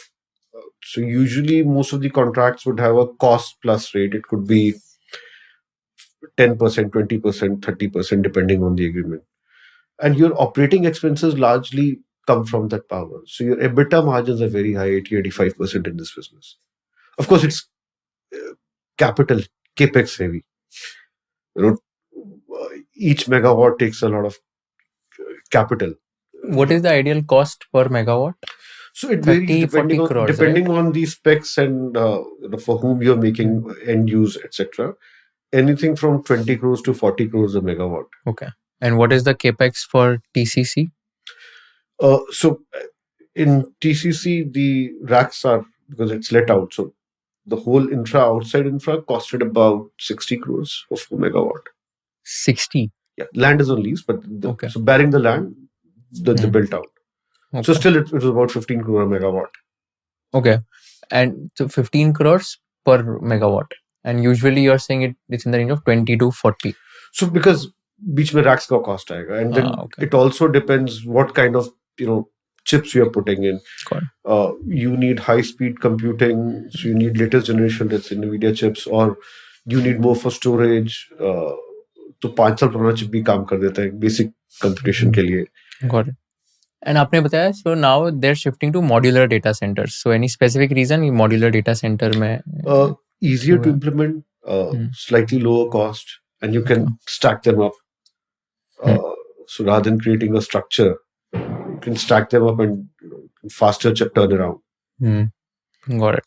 So usually most of the contracts would have a cost plus rate. It could be 10%, 20%, 30%, depending on the agreement. And your operating expenses largely come from that power. So your EBITDA margins are very high, 80-85% in this business. Of course, it's capital, capex heavy. Each megawatt takes a lot of capital. What is the ideal cost per megawatt? So it varies 30, 40 depending crores, depending on the specs and for whom you're making end use, etc. Anything from 20 crores to 40 crores a megawatt. Okay. And what is the capex for TCC? So in TCC, the racks are, because it's let out, so the whole outside infra costed about 60 crores of a megawatt. 60? Yeah, land is on lease, but Okay. so bearing the land, the built out. Okay. So still it was about 15 crore a megawatt. Okay. And so 15 crores per megawatt. And usually you're saying it's in the range of 20 to 40. So because beach mein racks ka cost aayega, and then Okay. it also depends what kind of chips you are putting in. Got it. You need high speed computing, so you need latest generation, that's NVIDIA chips, or you need more for storage. तो 5 साल पुराना chip भी काम कर देता है basic computation के लिए. Got it. And आपने बताया, so now they're shifting to modular data centers. So any specific reason ये modular data center में? Easier to implement, slightly lower cost, and you can stack them up. So rather than creating a structure, you can stack them up and faster turnaround. Got it.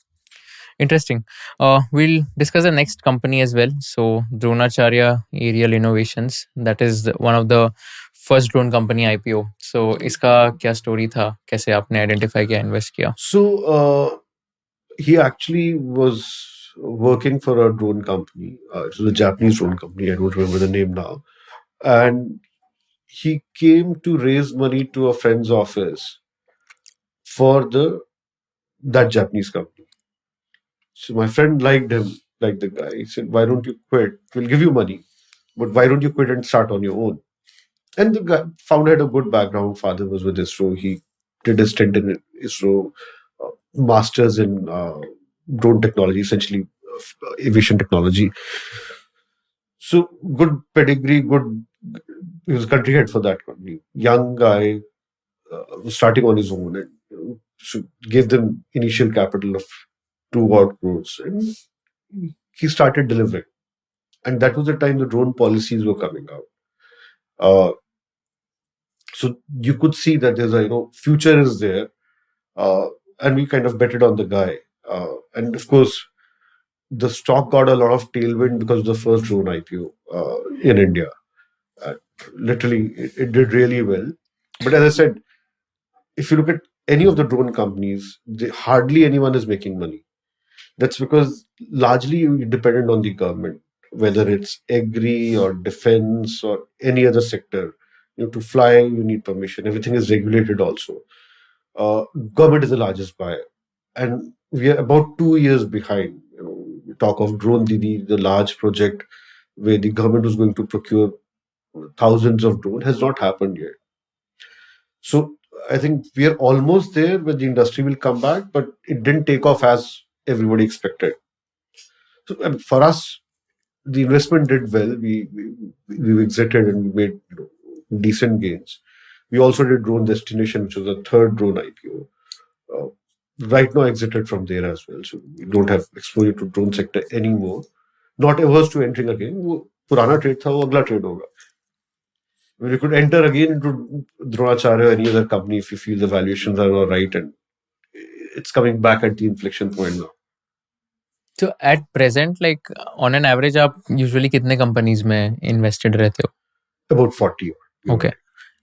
Interesting. We'll discuss the next company as well. So Dronacharya Aerial Innovations, that is one of the first drone company IPO. So इसका क्या story था? कैसे आपने identify किया, invest किया? So he actually was working for a drone company. It was a Japanese drone company. I don't remember the name now. And he came to raise money to a friend's office for that Japanese company. So my friend liked him, liked the guy. He said, "Why don't you quit? We'll give you money, but why don't you quit and start on your own?" And the guy had a good background. Father was with ISRO. He did a stint in ISRO, masters in drone technology, essentially aviation technology. So good pedigree, he was country head for that company. Young guy, was starting on his own, and so gave them initial capital of 2 odd crores, and he started delivering. And that was the time the drone policies were coming out. So you could see that there's a future is there, and we kind of betted on the guy. And of course, the stock got a lot of tailwind because of the first drone IPO in India. Uh, Literally, it did really well. But as I said, if you look at any of the drone companies, hardly anyone is making money. That's because largely you're dependent on the government, whether it's agri or defense or any other sector. To fly, you need permission. Everything is regulated also. Uh, Government is the largest buyer, and we are about 2 years behind. We talk of Drone Didi, the large project where the government was going to procure thousands of drones, has not happened yet. So I think we are almost there where the industry will come back, but it didn't take off as everybody expected. So for us, the investment did well. We exited and we made decent gains. We also did Drone Destination, which was a third drone IPO. Uh, right now, exited from there as well. So we don't have exposure to drone sector anymore. Not averse to entering again. वो पुराना trade था, वो अगला trade होगा. We could enter again into Dronacharya or any other company if you feel the valuations are all right and it's coming back at the inflection point now. So at present, like on an average, आप usually कितने companies में invested रहते हो? About 40. Okay.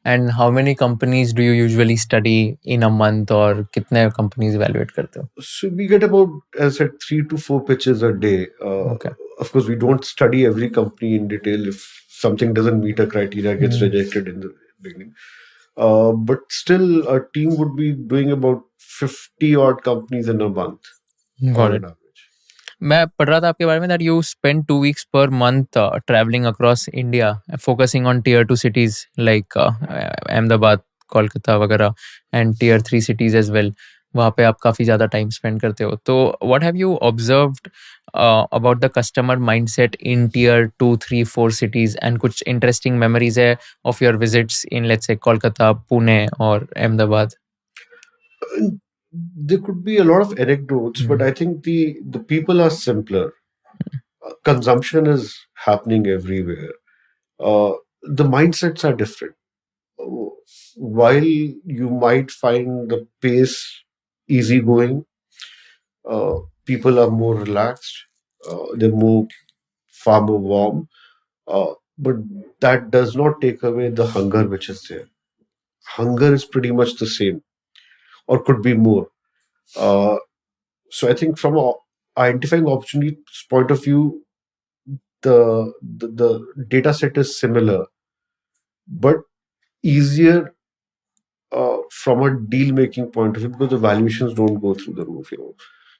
And how many companies do you usually study in a month, और कितने companies evaluate करते हो? So we get about, as I said, 3 to 4 pitches a day. Okay. Of course, we don't study every company in detail. If something doesn't meet a criteria, gets rejected in the beginning. But still, our team would be doing about 50 odd companies in a month. Got it. मैं पढ़ रहा था आपके बारे में that you spend 2 weeks per month traveling across India, focusing on tier 2 cities like Ahmedabad, Kolkata वगैरह and tier 3 cities as well. वहाँ पे आप काफ़ी ज़्यादा टाइम स्पेंड करते हो. तो what have you observed about the customer mindset in tier 2, 3, 4 cities, and कुछ interesting memories है of your visits in, let's say, Kolkata, Pune और Ahmedabad? There could be a lot of anecdotes, but I think the people are simpler. Consumption is happening everywhere. The mindsets are different. While you might find the pace easygoing, people are more relaxed. They're far more warm. But that does not take away the hunger which is there. Hunger is pretty much the same, or could be more. So I think from a identifying opportunities point of view, the data set is similar, but easier from a deal making point of view because the valuations don't go through the roof.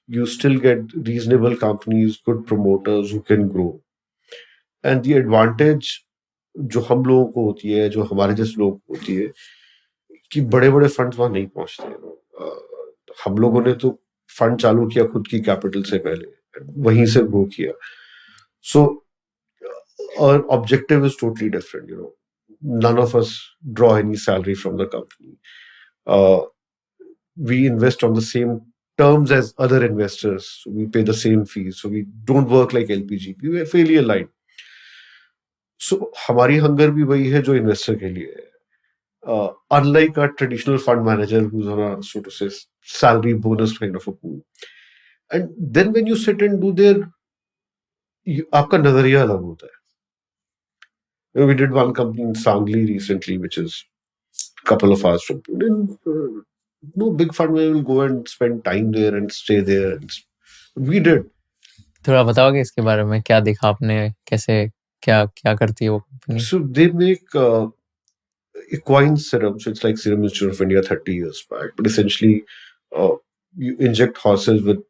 You still get reasonable companies, good promoters who can grow, and the advantage जो हम लोगों को होती है, जो हमारे जैसे लोगों को होती है, कि बड़े-बड़े फंड्स वहाँ नहीं पहुँचते हैं. हम लोगों ने तो फंड चालू किया खुद की कैपिटल से पहले, वहीं से ग्रो किया. So our objective is totally different. None of us draw any salary from the company. We invest on the same terms as other investors. So we pay the same fees. So we don't work like LPG. We are fairly aligned. So हमारी hunger भी वही है जो investor के लिए है. Unlike a traditional fund manager who's on a, so to say, salary bonus kind of a pool. And then when you sit and do their, आपका नजरिया अलग होता है. We did one company in Sangli recently, which is a couple of hours from Pune. No big fund manager will go and spend time there and stay there. We did. थोड़ा बताओगे इसके बारे में, क्या देखा आपने, कैसे क्या करती है वो company? So they make equine serum. So it's like Serum Institute of India 30 years back. But essentially, you inject horses with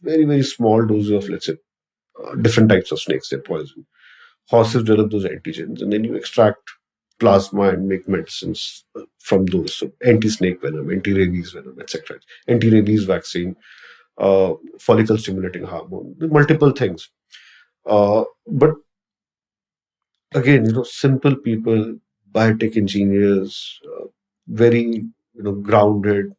very, very small doses of, let's say, different types of snakes. They're poison. Horses develop those antigens, and then you extract plasma and make medicines from those. So anti-snake venom, anti-rabies venom, etc. Anti-rabies vaccine, follicle stimulating hormone, multiple things. But again, simple people, biotech engineers, very grounded.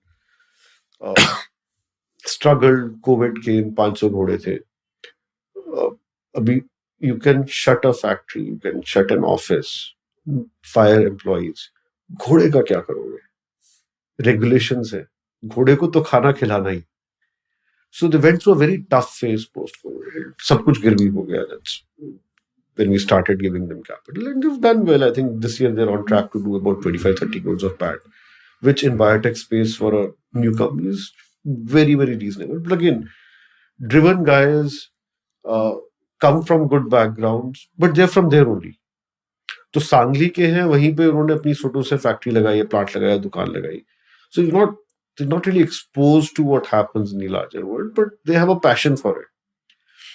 Struggled. COVID came. 500 घोड़े थे. अभी you can shut a factory, you can shut an office, fire employees. घोड़े का क्या करोगे? Regulations है. घोड़े को तो खाना खिलाना ही. So they went through a very tough phase post-COVID. सब कुछ गिरवी हो गया. That's when we started giving them capital. And they've done well. I think this year they're on track to do about 25-30 crores of PAT, which in biotech space for a new company is very, very reasonable. But again, driven guys come from good backgrounds, but they're from there only. तो सांगली के हैं, वहीं पे उन्होंने अपनी छोटू से factory लगाई, plant लगाया, दुकान लगाई. So they're not really exposed to what happens in the larger world, but they have a passion for it.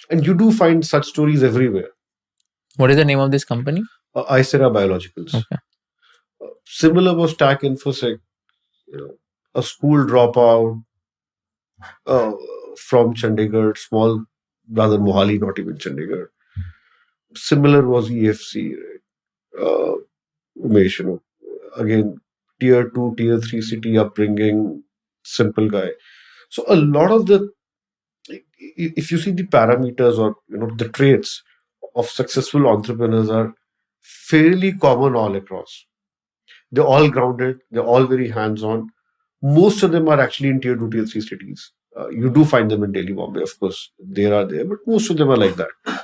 And you do find such stories everywhere. What is the name of this company? Icera Biologicals. Okay. Similar was TAC Infosec, a school dropout from Chandigarh, small, rather Mohali, not even Chandigarh. Similar was EFC, Umesh, again, tier 2, tier 3 city upbringing, simple guy. So a lot of if you see the parameters or the traits of successful entrepreneurs are fairly common all across. They're all grounded, they're all very hands-on. Most of them are actually in tier 2, tier 3 cities. You do find them in Delhi, Bombay, of course, they are there, but most of them are like that.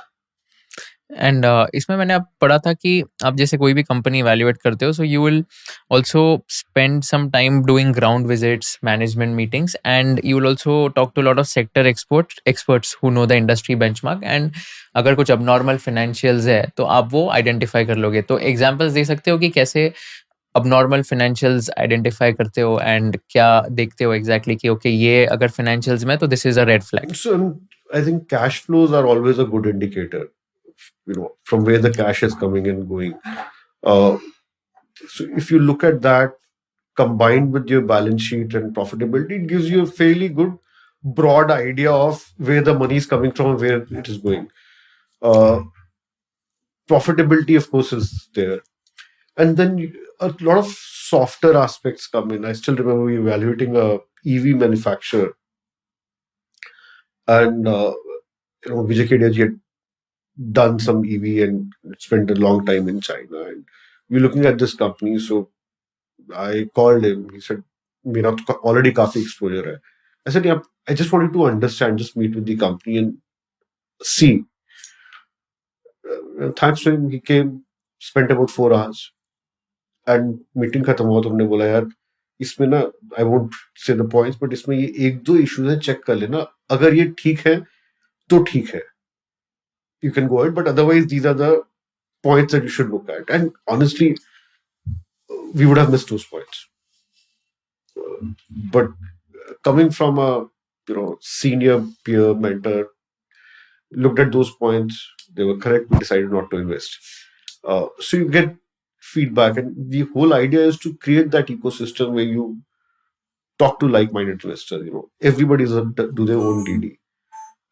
And इसमें मैंने अब पढ़ा था कि आप जैसे कोई भी कंपनी इवैल्यूएट करते हो, so you will also spend some time doing ground visits, management meetings, and you will also talk to lot of sector experts who know the industry benchmark, and अगर कुछ अबनॉर्मल फाइनेंशियल्स है तो आप वो identify कर लोगे. तो examples दे सकते हो कि कैसे abnormal financials आइडेंटिफाई करते हो एंड क्या देखते हो एग्जैक्टली कि ओके ये अगर फाइनेंशियल्स में तो this is a red flag. So I think cash flows are always a good indicator, from where the cash is coming and going. So if you look at that combined with your balance sheet and profitability, it gives you a fairly good broad idea of where the money is coming from and where it is going. Profitability, of course, is there. And then a lot of softer aspects come in. I still remember we evaluating a EV manufacturer, and Vijay Kedia had done some EV and spent a long time in China. And we're looking at this company, so I called him. He said, "Mera already काफी exposure hai." I said, "Yeah, I just wanted to understand, just meet with the company and see." Thanks to him, he came, spent about 4 hours. And meeting खत्म हुआ तो हमने बोला यार इसमें ना, I won't say the points, but इसमें ये 1-2 इश्यूज हैं, चेक कर लेना, अगर ये ठीक है तो ठीक है, you can go ahead, but otherwise these are the points that you should look at. And honestly we would have missed those points, but coming from a senior peer mentor, looked at those points, they were correct, we decided not to invest. So you get feedback, and the whole idea is to create that ecosystem where you talk to like-minded investors. Everybody do their own DD,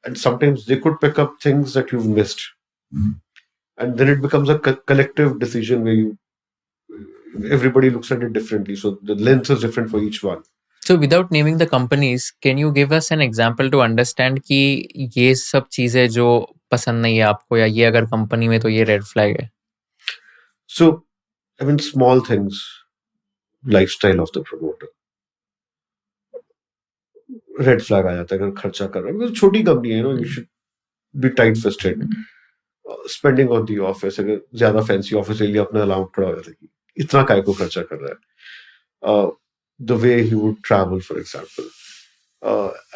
and sometimes they could pick up things that you've missed, and then it becomes a collective decision where everybody looks at it differently, so the lens is different for each one. So without naming the companies, can you give us an example to understand कि ये सब चीजें जो पसंद नहीं है आपको, या ये अगर कंपनी में तो ये रेड फ्लैग है? So I mean, small things, lifestyle of the promoter, red flag आ जाता है अगर खर्चा कर रहा है, because छोटी कंपनी है, you should be tight-fisted. Spending on the office, अगर ज्यादा fancy office ले लिया, अपना अलाउंस खड़ा हो जाता है कि इतना काय को खर्चा कर रहा है. The way he would travel, for example,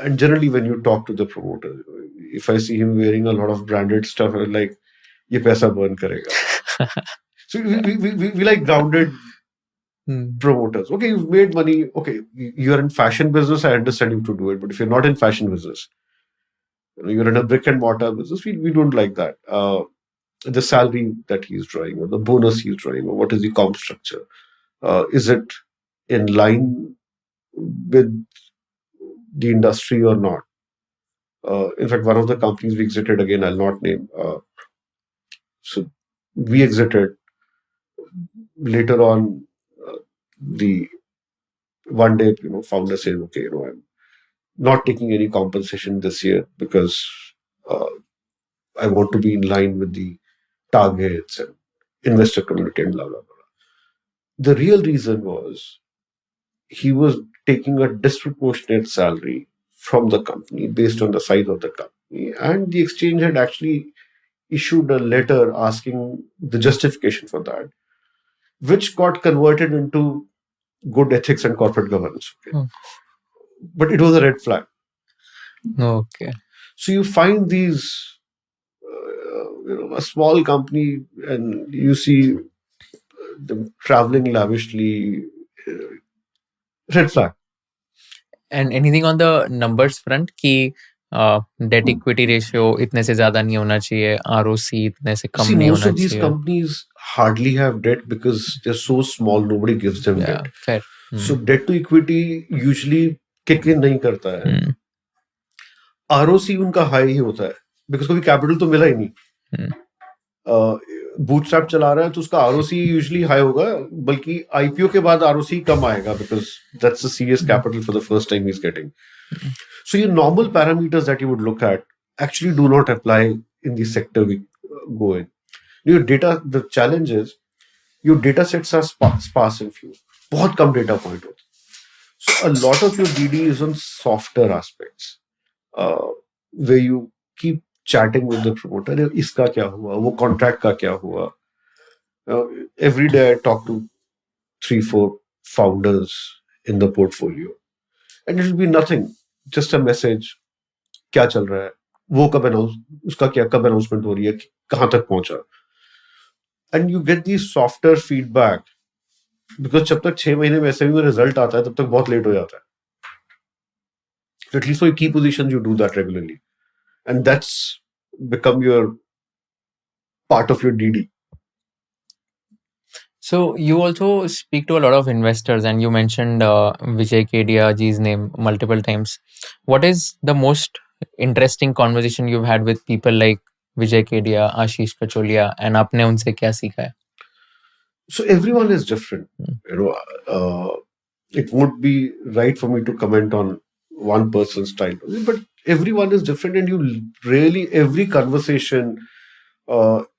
and generally when you talk to the promoter, if I see him wearing a lot of branded stuff, I'm like, ये पैसा burn करेगा. So we like grounded promoters. Okay, you've made money. Okay, you're in fashion business. I understand you to do it. But if you're not in fashion business, you're in a brick and mortar business, we don't like that. The salary that he's drawing, or the bonus he's drawing, or what is the comp structure? Is it in line with the industry or not? In fact, one of the companies we exited, again, I'll not name. So we exited. Later on, the one day, founder said, "Okay, I'm not taking any compensation this year because I want to be in line with the targets and investor community and blah blah blah." The real reason was he was taking a disproportionate salary from the company based on the size of the company, and the exchange had actually issued a letter asking the justification for that, which got converted into good ethics and corporate governance. Okay? Hmm. But it was a red flag. Okay. So you find these, a small company, and you see them traveling lavishly. Red flag. And anything on the numbers front कि debt equity ratio इतने से ज़्यादा नहीं होना चाहिए, ROC इतने से कम See, नहीं most होना of these चाहिए. companies hardly have debt because they're so small, nobody gives them Yeah, debt. fair. So debt to equity usually kick in नहीं करता है. Hmm. ROC उनका हाई ही होता है because कोई कैपिटल तो मिला ही नहीं. बूटस्ट्रैप चला रहा है तो उसका ROC यूजुअली हाई होगा, बल्कि IPO के बाद ROC कम आएगा because that's a serious capital for the first time he's getting. So your normal parameters that you would look at actually do not apply in the sector we go in. Your data, the challenge is your data sets are sparse and few. बहुत कम data point होते. So a lot of your DD is on softer aspects, where you keep chatting with the promoter. "अरे, इसका क्या हुआ? वो contract का क्या हुआ?" Every day I talk to 3-4 founders in the portfolio, and it'll be nothing, just a message. क्या चल रहा है? वो कब उसका क्या कब announcement हो रही है? कहाँ तक पहुंचा? And you get these softer feedback because जब तक 6 महीने में SME में रिजल्ट आता है तब तक बहुत लेट हो जाता है. So at least for your key positions you do that regularly, and that's become your part of your DD. So you also speak to a lot of investors, and you mentioned Vijay Kedia ji's name multiple times. What is the most interesting conversation you've had with people like Vijay Kedia, Ashish Kacholia, and आपने उनसे क्या सीखा है? So everyone is different. It won't be right for me to comment on one person's style, but everyone is different, and you really every conversation,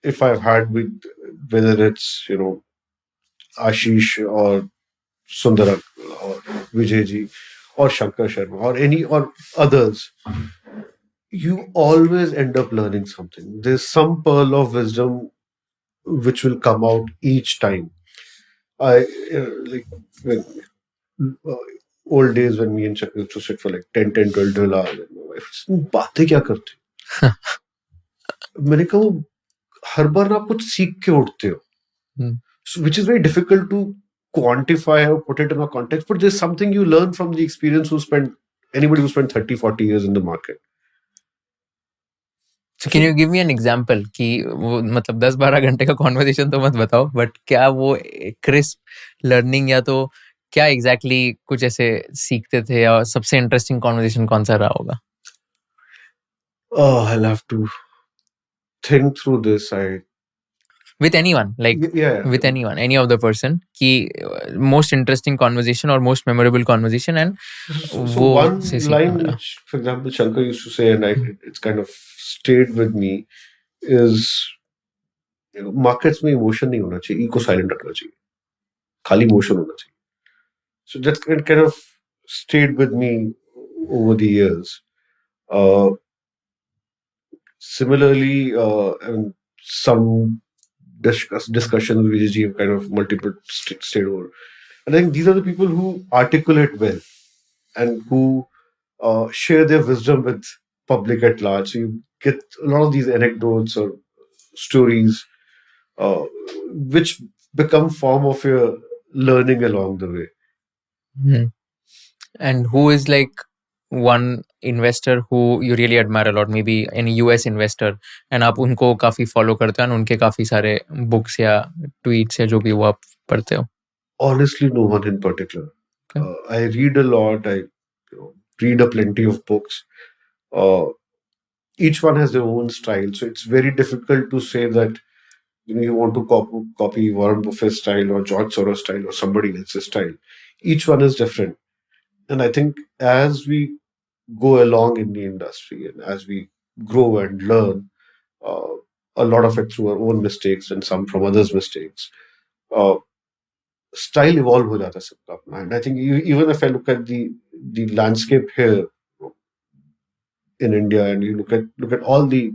if I've had with whether it's Ashish or Sundarak or Vijayji or Shankar Sharma or any or others, you always end up learning something. There's some pearl of wisdom which will come out each time. I like when old days when me and Shankar used to sit for like 10, 12 hours. And my wife said, बातें क्या करते हो? मैंने कहा वो हर बार आप कुछ सीख के उठते हो. So, which is very difficult to quantify or put it in a context, but there's something you learn from the experience anybody who spent 30-40 years in the market. So can you give me an example कि वो मतलब 10-12 घंटे का conversation तो मत बताओ, but क्या वो crisp learning या तो क्या exactly कुछ ऐसे सीखते थे, और सबसे interesting conversation कौन सा रहा होगा? Oh, I'll have to think through this. With anyone, like Yeah. with anyone, any of the person कि most interesting conversation or most memorable conversation, and So वो one से सीखने line मिला. which, for example, Shankar used to say, and it's kind of stayed with me, is markets में emotion नहीं होना चाहिए, ego silent रखना चाहिए, खाली emotion होना चाहिए. So that's kind of stayed with me over the years. Similarly, and some discussions with Vijay have kind of multiple stayed over. And I think these are the people who articulate well and who share their wisdom with public at large. So you get a lot of these anecdotes or stories, which become form of your learning along the way. And who is like one investor who you really admire a lot, maybe any US investor, and आप उनको काफी follow करते हो, और उनके काफी सारे books या tweets या जो भी वो आप पढ़ते हो? Honestly, no one in particular. Okay. I read a lot. I read a plenty of books. Each one has their own style, so it's very difficult to say that you want to copy Warren Buffett's style or George Soros' style or somebody else's style. Each one is different, and I think as we go along in the industry and as we grow and learn, a lot of it through our own mistakes and some from others' mistakes, style evolve हो जाता है सबका अपना. And I think even if I look at the landscape here, in India, and you look at all the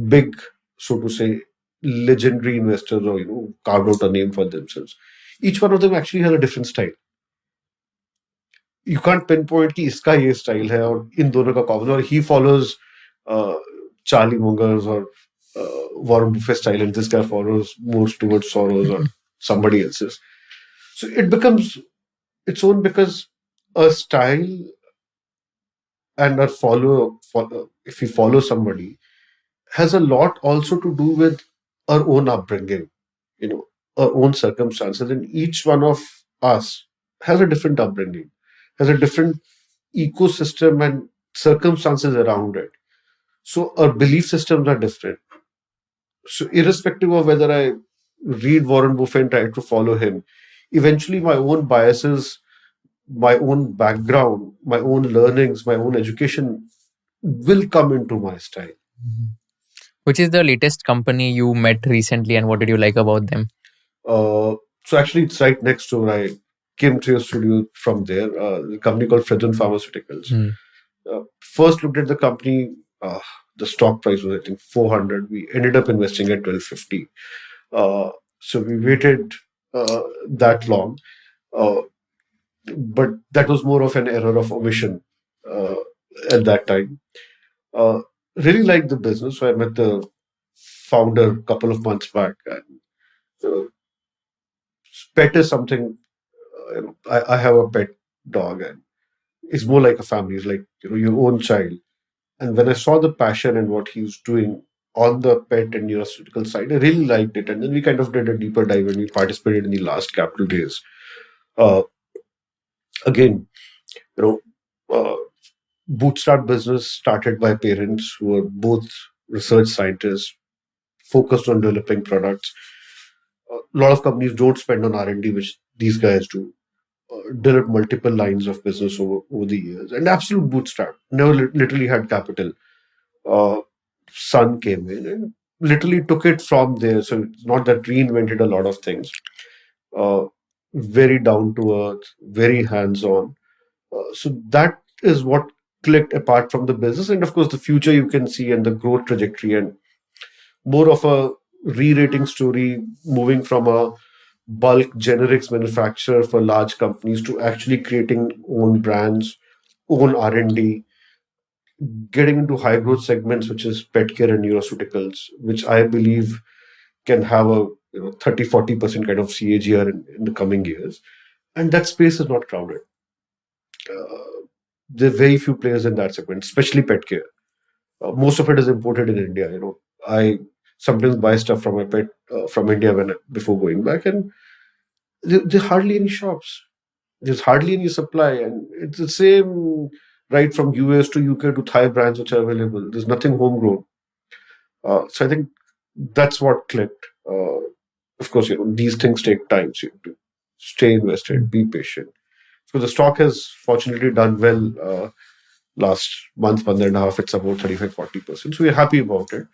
big, so to say, legendary investors, or carved out a name for themselves. Each one of them actually has a different style. You can't pinpoint कि इसका ये style है और इन दोनों का common, or he follows Charlie Munger's or Warren Buffett style, and this guy follows more towards Soros or somebody else's. So it becomes its own, because a style and a if you follow somebody, has a lot also to do with our own upbringing, our own circumstances, and each one of us has a different upbringing, has a different ecosystem and circumstances around it. So our belief systems are different. So irrespective of whether I read Warren Buffett and try to follow him, eventually my own biases, my own background, my own learnings, my own education will come into my style. Which is the latest company you met recently, and what did you like about them? So actually, it's right next door. I came to your studio from there. A company called Fredon Pharmaceuticals. First looked at the company. The stock price was, I think, 400. We ended up investing at 1250. So we waited that long, but that was more of an error of omission at that time. Really liked the business, so I met the founder a couple of months back, and pet is something. I have a pet dog, and it's more like a family. It's like your own child. And when I saw the passion and what he was doing on the pet and neurosurgical side, I really liked it. And then we kind of did a deeper dive, and we participated in the last capital days. Again, bootstrap business started by parents who were both research scientists, focused on developing products. A lot of companies don't spend on R&D, which these guys do. Developed multiple lines of business over the years, and absolute bootstrap. Never literally had capital. Son came in and literally took it from there. So it's not that reinvented a lot of things. Very down to earth, very hands-on. So that is what clicked apart from the business, and of course the future you can see, and the growth trajectory, and more of a re-rating story, moving from a bulk generics manufacturer for large companies to actually creating own brands, own R&D, getting into high growth segments, which is pet care and neurosurgicals, which I believe can have a 30-40% kind of CAGR in the coming years. And that space is not crowded. There are very few players in that segment, especially pet care. Most of it is imported in India. I sometimes buy stuff from my pet from India before going back, and there are hardly any shops. There's hardly any supply, and it's the same right from US to UK to Thai brands which are available. There's nothing homegrown. So I think that's what clicked. Of course, these things take time, so you have to stay invested, be patient. So the stock has fortunately done well. Last month and a half, it's about 35-40%. So we're happy about it.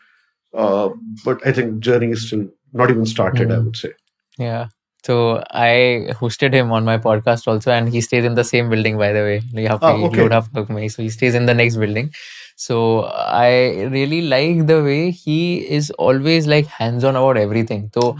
But I think journey is still not even started, I would say. Yeah. So I hosted him on my podcast also, and he stays in the same building, by the way. Okay. So he stays in the next building. So I really like the way he is always like hands-on about everything. तो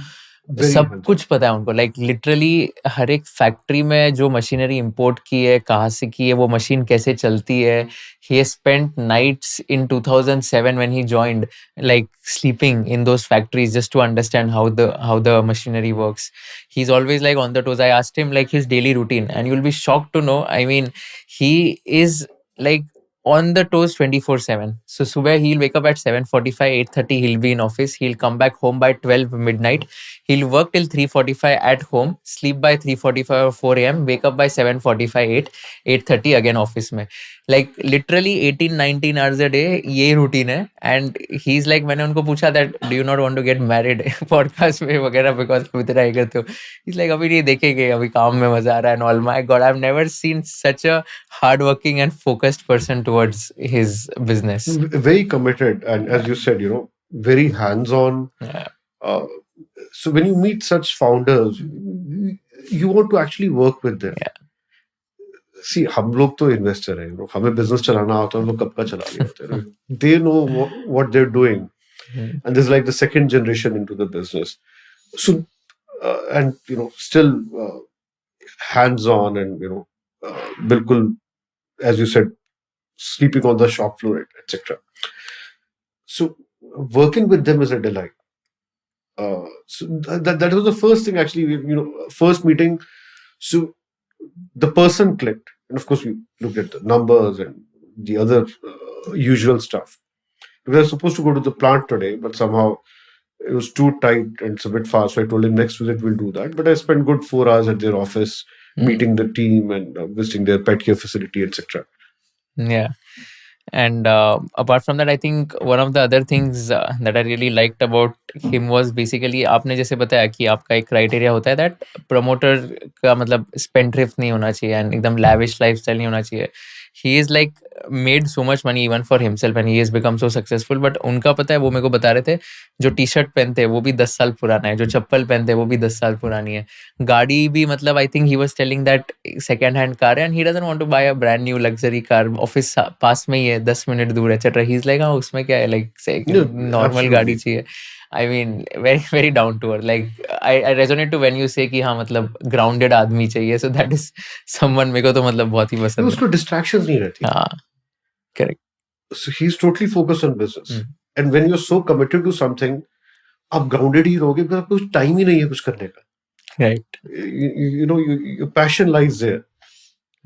Very सब hands-on. कुछ पता है उनको, like literally हर एक factory में जो machinery import की है, कहाँ से की है, वो मशीन कैसे चलती है. He has spent nights in 2007 when he joined, like sleeping in those factories just to understand how the machinery works. He's always like on the toes. I asked him like his daily routine, and you'll be shocked to know, I mean, he is like on the toes 24/7. So subah he'll wake up at 7:45, 8:30 he'll be in office. He'll come back home by 12 midnight. He'll work till 3:45 at home, sleep by 3:45 or 4 a.m, wake up by 7:45, 8:30 again office में. Like literally 18-19 hours a day ये routine है. And he's like, मैंने उनको पूछा that do you not want to get married podcast में वगैरह because अभी तेरा ये करते हो. He's like अभी नहीं देखेंगे, अभी काम में मजा आ रहा है and all. My God, I've never seen such a hardworking and focused person towards his business. Very committed, and as you said, very hands-on. Yeah. So when you meet such founders, you want to actually work with them. Yeah. सी हम लोग तो investor हैं, हमें business चलाना होता है, हम लोग कब का चला लिए होते हैं. They know what they're doing, and this is like the second generation into the business. So and still hands on, and bilkul, as you said, sleeping on the shop floor, etc. So working with them is a delight. So that was the first thing, actually. First meeting. So the person clicked, and of course we looked at the numbers and the other usual stuff. We were supposed to go to the plant today, but somehow it was too tight and it's a bit far. So I told him next visit we'll do that. But I spent good 4 hours at their office, meeting the team and visiting their pet care facility, etc. Yeah. And apart from that, I think one of the other things that I really liked about him was basically, आपने जैसे बताया कि आपका एक criteria होता है that promoter का मतलब स्पेंड्रिफ्ट नहीं होना चाहिए एंड एकदम लैविश लाइफस्टाइल नहीं होना चाहिए. He is like made so much money even for himself and he is become so successful. But उनका पता है, वो मेरे को बता रहे थे, जो टी शर्ट पहनते हैं वो भी 10 साल पुराना है, जो चप्पल पहनते हैं वो भी 10 साल पुरानी है, गाड़ी भी मतलब I think he was telling that second hand car है and he doesn't want to buy a brand new luxury car. Office पास में ही है, 10 मिनट दूर है, चल रहा. ही इज लाइक हाँ उसमें क्या है, लाइक Yeah, नॉर्मल absolutely. गाड़ी चाहिए. I mean very very down to earth. Like I resonate to when you say कि हाँ मतलब ग्राउंडेड आदमी चाहिए. सो दैट इज समवन मेरे को तो मतलब बहुत ही पसंद है. उसको distractions नहीं रहती. हाँ correct. So he's totally focused on business. And when you're so committed to something, आप grounded ही रहोगे because आपको कुछ time ही नहीं है कुछ करने का. Right Your passion lies there.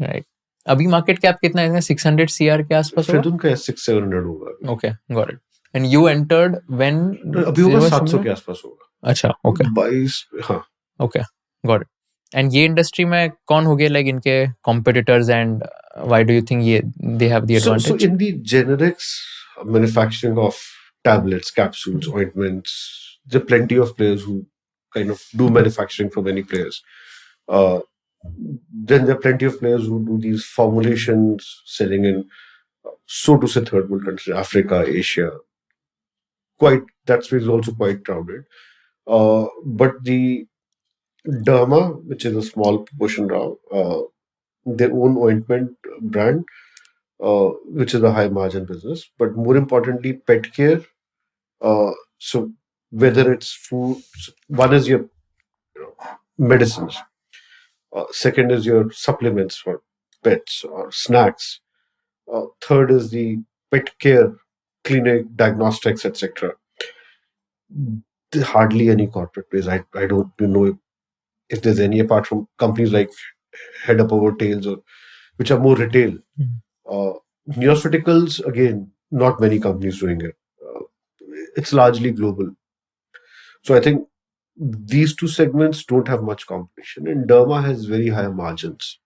Right. अभी मार्केट कैप कितना है? 600 CR के आसपास होगा. फिर उनका 600-700 होगा. Okay got it. And you entered when? अभी होगा 700 के आसपास होगा. अच्छा ओके 22. हाँ. Okay got it. एंड ये इंडस्ट्री में कौन हो गए लाइक इनके competitors and why do you think ये they have the So advantage? in the generics manufacturing of tablets, capsules, ointments, there are plenty of players who kind of do manufacturing for many players. Then there are plenty of players who do these formulations, selling in, so to say, third world countries, Africa, Asia. That space is also quite crowded. But the Derma, which is a small proportion now, their own ointment brand, which is a high margin business. But more importantly, pet care. So whether it's food, one is your medicines, second is your supplements for pets or snacks, third is the pet care clinic, diagnostics, etc. There's hardly any corporate place. I don't know if there's any apart from companies like Head Up Over Tails, or which are more retail. Nutraceuticals, again, not many companies doing it. It's largely global. So I think these two segments don't have much competition, and Derma has very high margins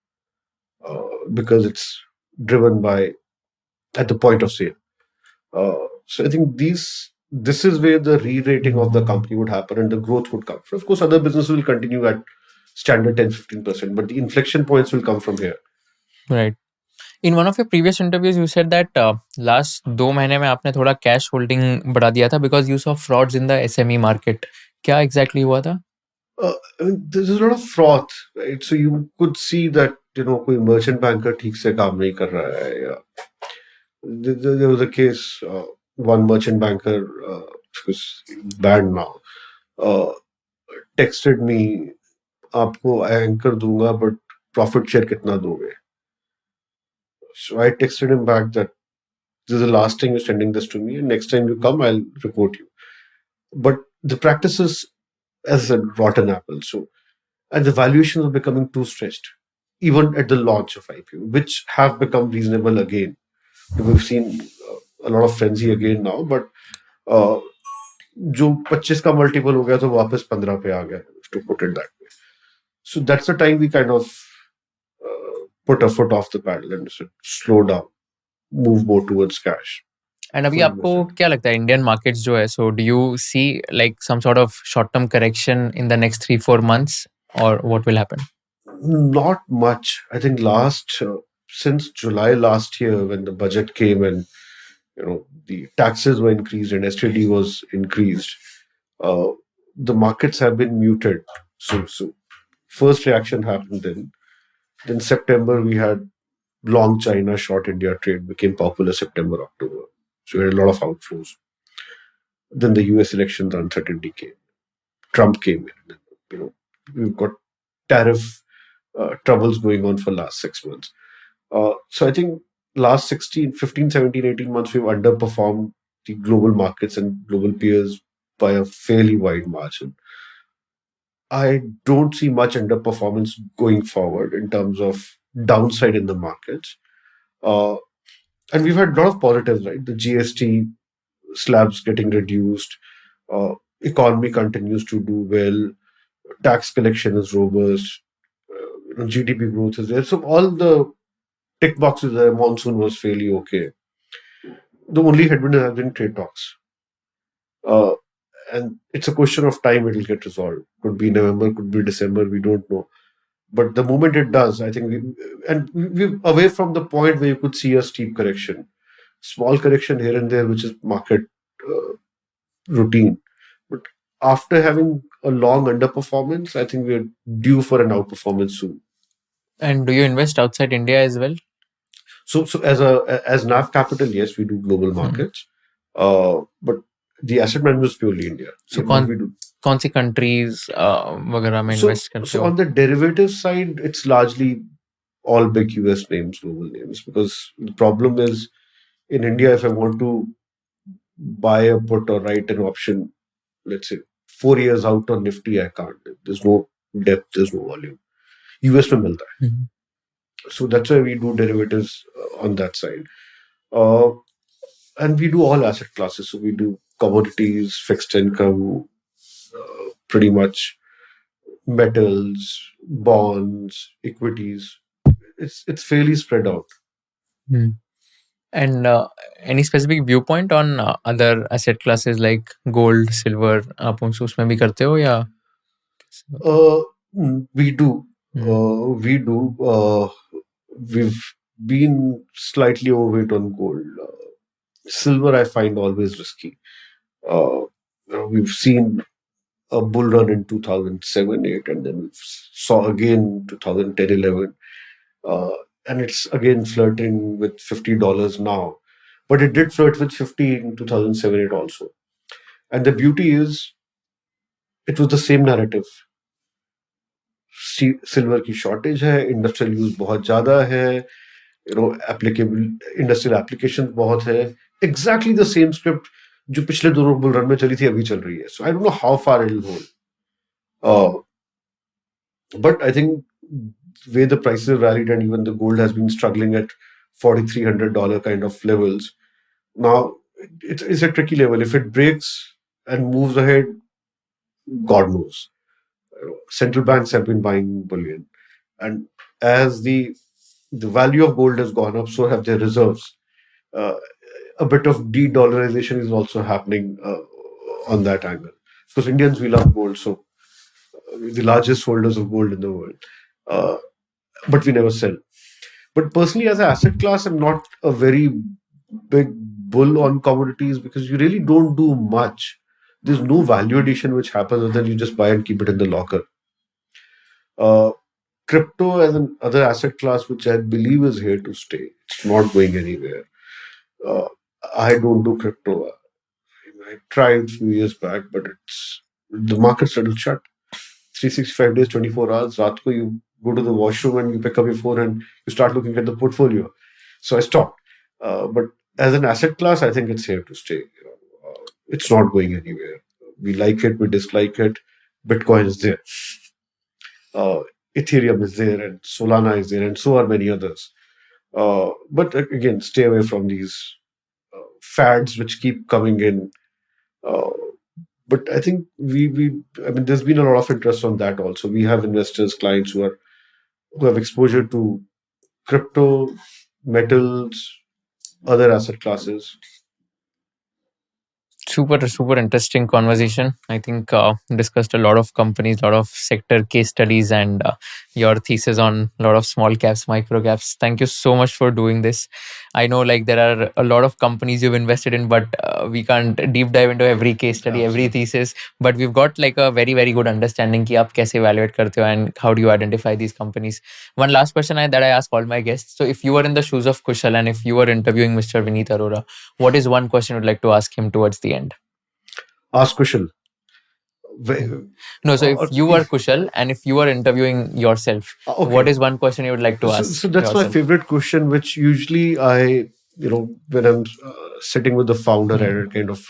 because it's driven by at the point of sale. So I think this is where the re-rating of the company would happen and the growth would come. Of course, other businesses will continue at standard 10-15%, but the inflection points will come from here. Right. In one of your previous interviews you said that last 2 महीने में आपने थोड़ा cash holding बढ़ा दिया था because you saw frauds in the SME market. क्या exactly हुआ था? I mean, there's a lot of froth, right? So you could see that कोई merchant banker ठीक से काम नहीं कर रहा है. There was a case, one merchant banker who's banned now, texted me, आपको एंकर दूंगा but profit share कितना दोगे? So I texted him back that this is the last time you're sending this to me, and next time you come, I'll report you. But the practices, as a rotten apple. So, and the valuations are becoming too stretched, even at the launch of IPO, which have become reasonable again. We've seen a lot of frenzy again now, but जो 25 का multiple हो गया तो वापस 15 पे आ गया, to put it that way. So that's the time we kind of put a foot off the pedal and said, slow down, move more towards cash. And अभी Full आपको investment. क्या लगता है इंडियन मार्केट्स जो है, so do you see like some sort of short term correction in the next 3-4 months और what will happen? Not much. I think since July last year, when the budget came and the taxes were increased and STD was increased, the markets have been muted. So first reaction happened then. Then September we had long China, short India trade became popular September, October. So we had a lot of outflows. Then the US elections uncertainty came. Trump came in. We've got tariff troubles going on for last 6 months. So I think last 16, 15, 17, 18 months, we've underperformed the global markets and global peers by a fairly wide margin. I don't see much underperformance going forward in terms of downside in the markets. Uh, and we've had a lot of positives, right? The GST slabs getting reduced, economy continues to do well, tax collection is robust, GDP growth is there. So all the tick boxes there, monsoon was fairly okay. The only headwind has been trade talks. Uh, and it's a question of time it will get resolved. Could be November, could be December, we don't know. But the moment it does, I think we're away from the point where you could see a steep correction. Small correction here and there, which is market uh, routine. But after having a long underperformance, I think we're due for an outperformance soon. And do you invest outside India as well? So as NAV Capital, yes, we do global markets, but the asset management is purely India. So What we do. कौन सी countries वगैरह में So, invest करते so हो? on the derivative side, it's largely all big US names, global names, because the problem is in India, if I want to buy a put or write an option, let's say 4 years out on Nifty, I can't. There's no depth, there's no volume. US में मिलता है. So that's why we do derivatives on that side. And we do all asset classes. So we do commodities, fixed income, pretty much metals, bonds, equities. It's fairly spread out. And any specific viewpoint on other asset classes like gold, silver? आप उसमें भी करते हो या? We do. We do. We've been slightly overweight on gold. Silver, I find always risky. We've seen a bull run in 2007-8, and then we saw again 2010-11. And it's again flirting with $50 now. But it did flirt with 50 in 2007-8 also. And the beauty is, it was the same narrative. Silver की shortage है, industrial use बहुत ज्यादा है, applicable industrial application बहुत है, exactly the same script जो पिछले दोनों बुल रन में चली थी अभी चल रही है. So I don't know how far it will hold, but I think where the prices have rallied and even the gold has been struggling at $4,300 kind of levels. Now it's a tricky level. If it breaks and moves ahead, God knows. Central banks have been buying bullion, and as the value of gold has gone up, so have their reserves. A bit of de-dollarization is also happening on that angle. Because Indians, we love gold, so the largest holders of gold in the world, but we never sell. But personally, as an asset class, I'm not a very big bull on commodities because you really don't do much. There's no value addition which happens other than you just buy and keep it in the locker. Crypto as another asset class which I believe is here to stay. It's not going anywhere. I don't do crypto. I tried a few years back, but the market settled shut. 365 days, 24 hours. Raat ko you go to the washroom and you pick up your phone and you start looking at the portfolio. So I stopped. But as an asset class, I think it's here to stay. It's not going anywhere. We like it, we dislike it. Bitcoin is there. Ethereum is there, and Solana is there, and so are many others. But again, stay away from these fads which keep coming in. But I think I mean, there's been a lot of interest on that also. We have investors, clients who have exposure to crypto, metals, other asset classes. Super interesting conversation. I think discussed a lot of companies, lot of sector case studies, and your thesis on a lot of small caps, micro caps. Thank you so much for doing this. I know like there are a lot of companies you've invested in, but we can't deep dive into every case study, every thesis. But we've got like a very good understanding कि आप कैसे evaluate करते हो and how do you identify these companies. One last question that I ask all my guests. So if you were in the shoes of Kushal and if you were interviewing Mr. Vineet Arora, what is one question you'd like to ask him towards the end? Ask Kushal. No, so if you were Kushal and if you were interviewing yourself, Okay. what is one question you would like to ask? So that's my yourself? favorite question, which usually I, when I'm sitting with the founder, I kind of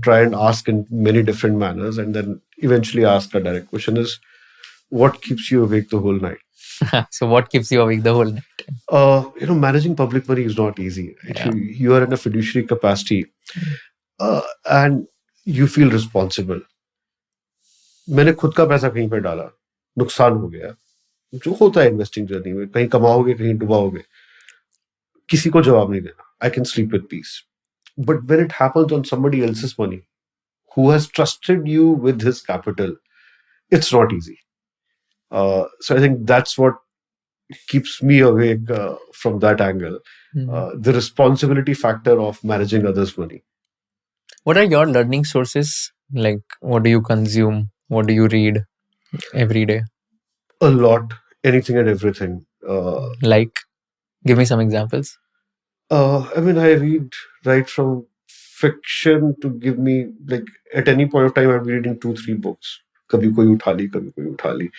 try and ask in many different manners, and then eventually ask a direct question is, what keeps you awake the whole night? So what keeps you awake the whole night? Managing public money is not easy. Right? Yeah. You are in a fiduciary capacity, and you feel responsible. मैंने खुद का पैसा कहीं पे डाला, नुकसान हो गया, जो होता है इन्वेस्टिंग जर्नी में, कहीं कमाओगे कहीं डुबाओगे, किसी को जवाब नहीं देना. I can sleep with peace. But when it happens on somebody else's money, who has trusted you with his capital, it's not easy. So I think that's what keeps me awake from that angle. The responsibility factor of managing others' money. What are your learning sources? Like, what do you consume? What do you read every day? A lot, anything and everything. Like, give me some examples. I read right from fiction to give me, like, at any point of time, I'm reading 2-3 books. Kabhi koi utha li, kabhi koi utha li.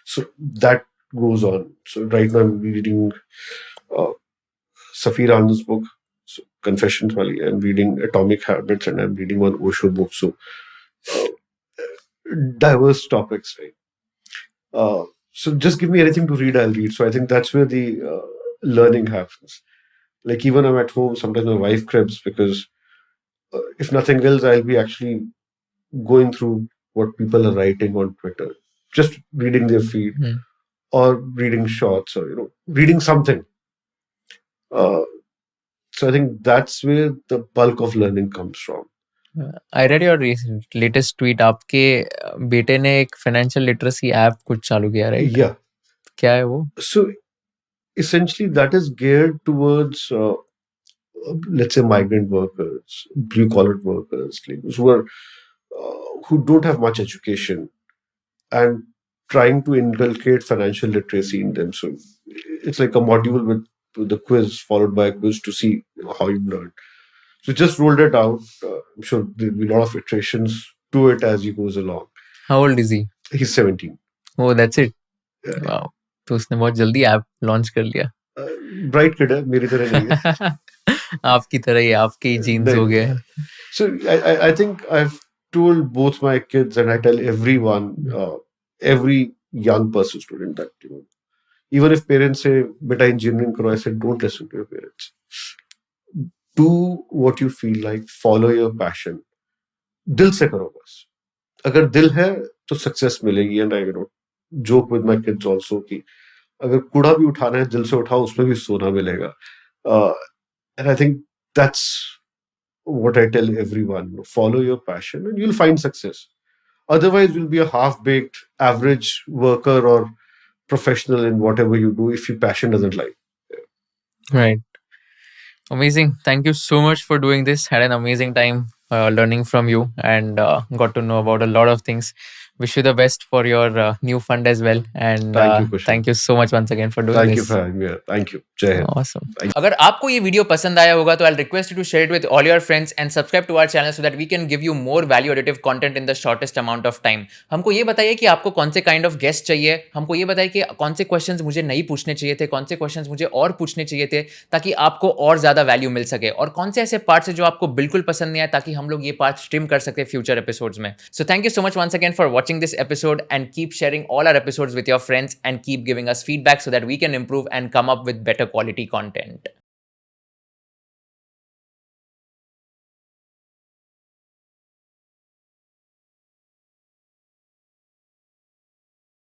So that goes on. So right now I'm reading Safir Anand's book, so Confessions wali. I'm reading Atomic Habits, and I'm reading one Osho book. So diverse topics, right? So just give me anything to read, I'll read. So I think that's where the learning happens. Like even I'm at home, sometimes my wife cribs because if nothing else, I'll be actually going through what people are writing on Twitter, just reading their feed or reading shorts or reading something. So I think that's where the bulk of learning comes from. I read your latest tweet. आपके बेटे ने एक financial literacy app कुछ चालू किया, right? Yeah. क्या है वो? So essentially that is geared towards let's say migrant workers, blue collar workers, who don't have much education and trying to inculcate financial literacy in them. So it's like a module with the quiz followed by a quiz to see how you've learned. So just rolled it out. I'm sure there'll be a lot of iterations to it as he goes along. How old is he? He's 17. Oh, that's it. Yeah. Wow. तो उसने बहुत जल्दी app launch कर लिया. Bright kid है, मेरी तरह नहीं है. आपकी तरह ही आपके ही जीन्स हो गए. So I think I've told both my kids, and I tell everyone, every young person, student, that even if parents say beta engineering karo, I said don't listen to your parents. Do what you feel like, follow your passion. दिल से करो बस. अगर दिल है तो success मिलेगी. And I joke with my kids also कि अगर कूड़ा भी उठाना है दिल से उठाओ, उसमें भी सोना मिलेगा. And I think that's what I tell everyone. Follow your passion and you'll find success. Otherwise, you'll be a half-baked average worker or professional in whatever you do if your passion doesn't lie. Right. Amazing. Thank you so much for doing this. Had an amazing time learning from you and got to know about a lot of things. Wish you the best for your new fund as well. And thank you so much once again for doing this. Thank you for having me. Thank you. Jai Hind. Awesome. अगर आपको ये video पसंद आया होगा तो I'll request you to share it with all your friends and subscribe to our channel so that we can give you more value additive content in the shortest amount of time. हमको ये बताइए कि आपको कौन से kind of guest चाहिए. हमको ये बताइए कि कौन से questions मुझे नहीं पूछने चाहिए थे, कौन से questions मुझे और पूछने चाहिए थे ताकि आपको और ज़्यादा वैल्यू मिल सके, और कौन से ऐसे पार्ट्स हैं जो आपको बिल्कुल पसंद नहीं आए ताकि हम लोग ये पार्ट्स ट्रिम कर सके फ्यूचर एपिसोड्स में. So thank you so much once again for watching this episode and keep sharing all our episodes with your friends and keep giving us feedback so that we can improve and come up with better quality content.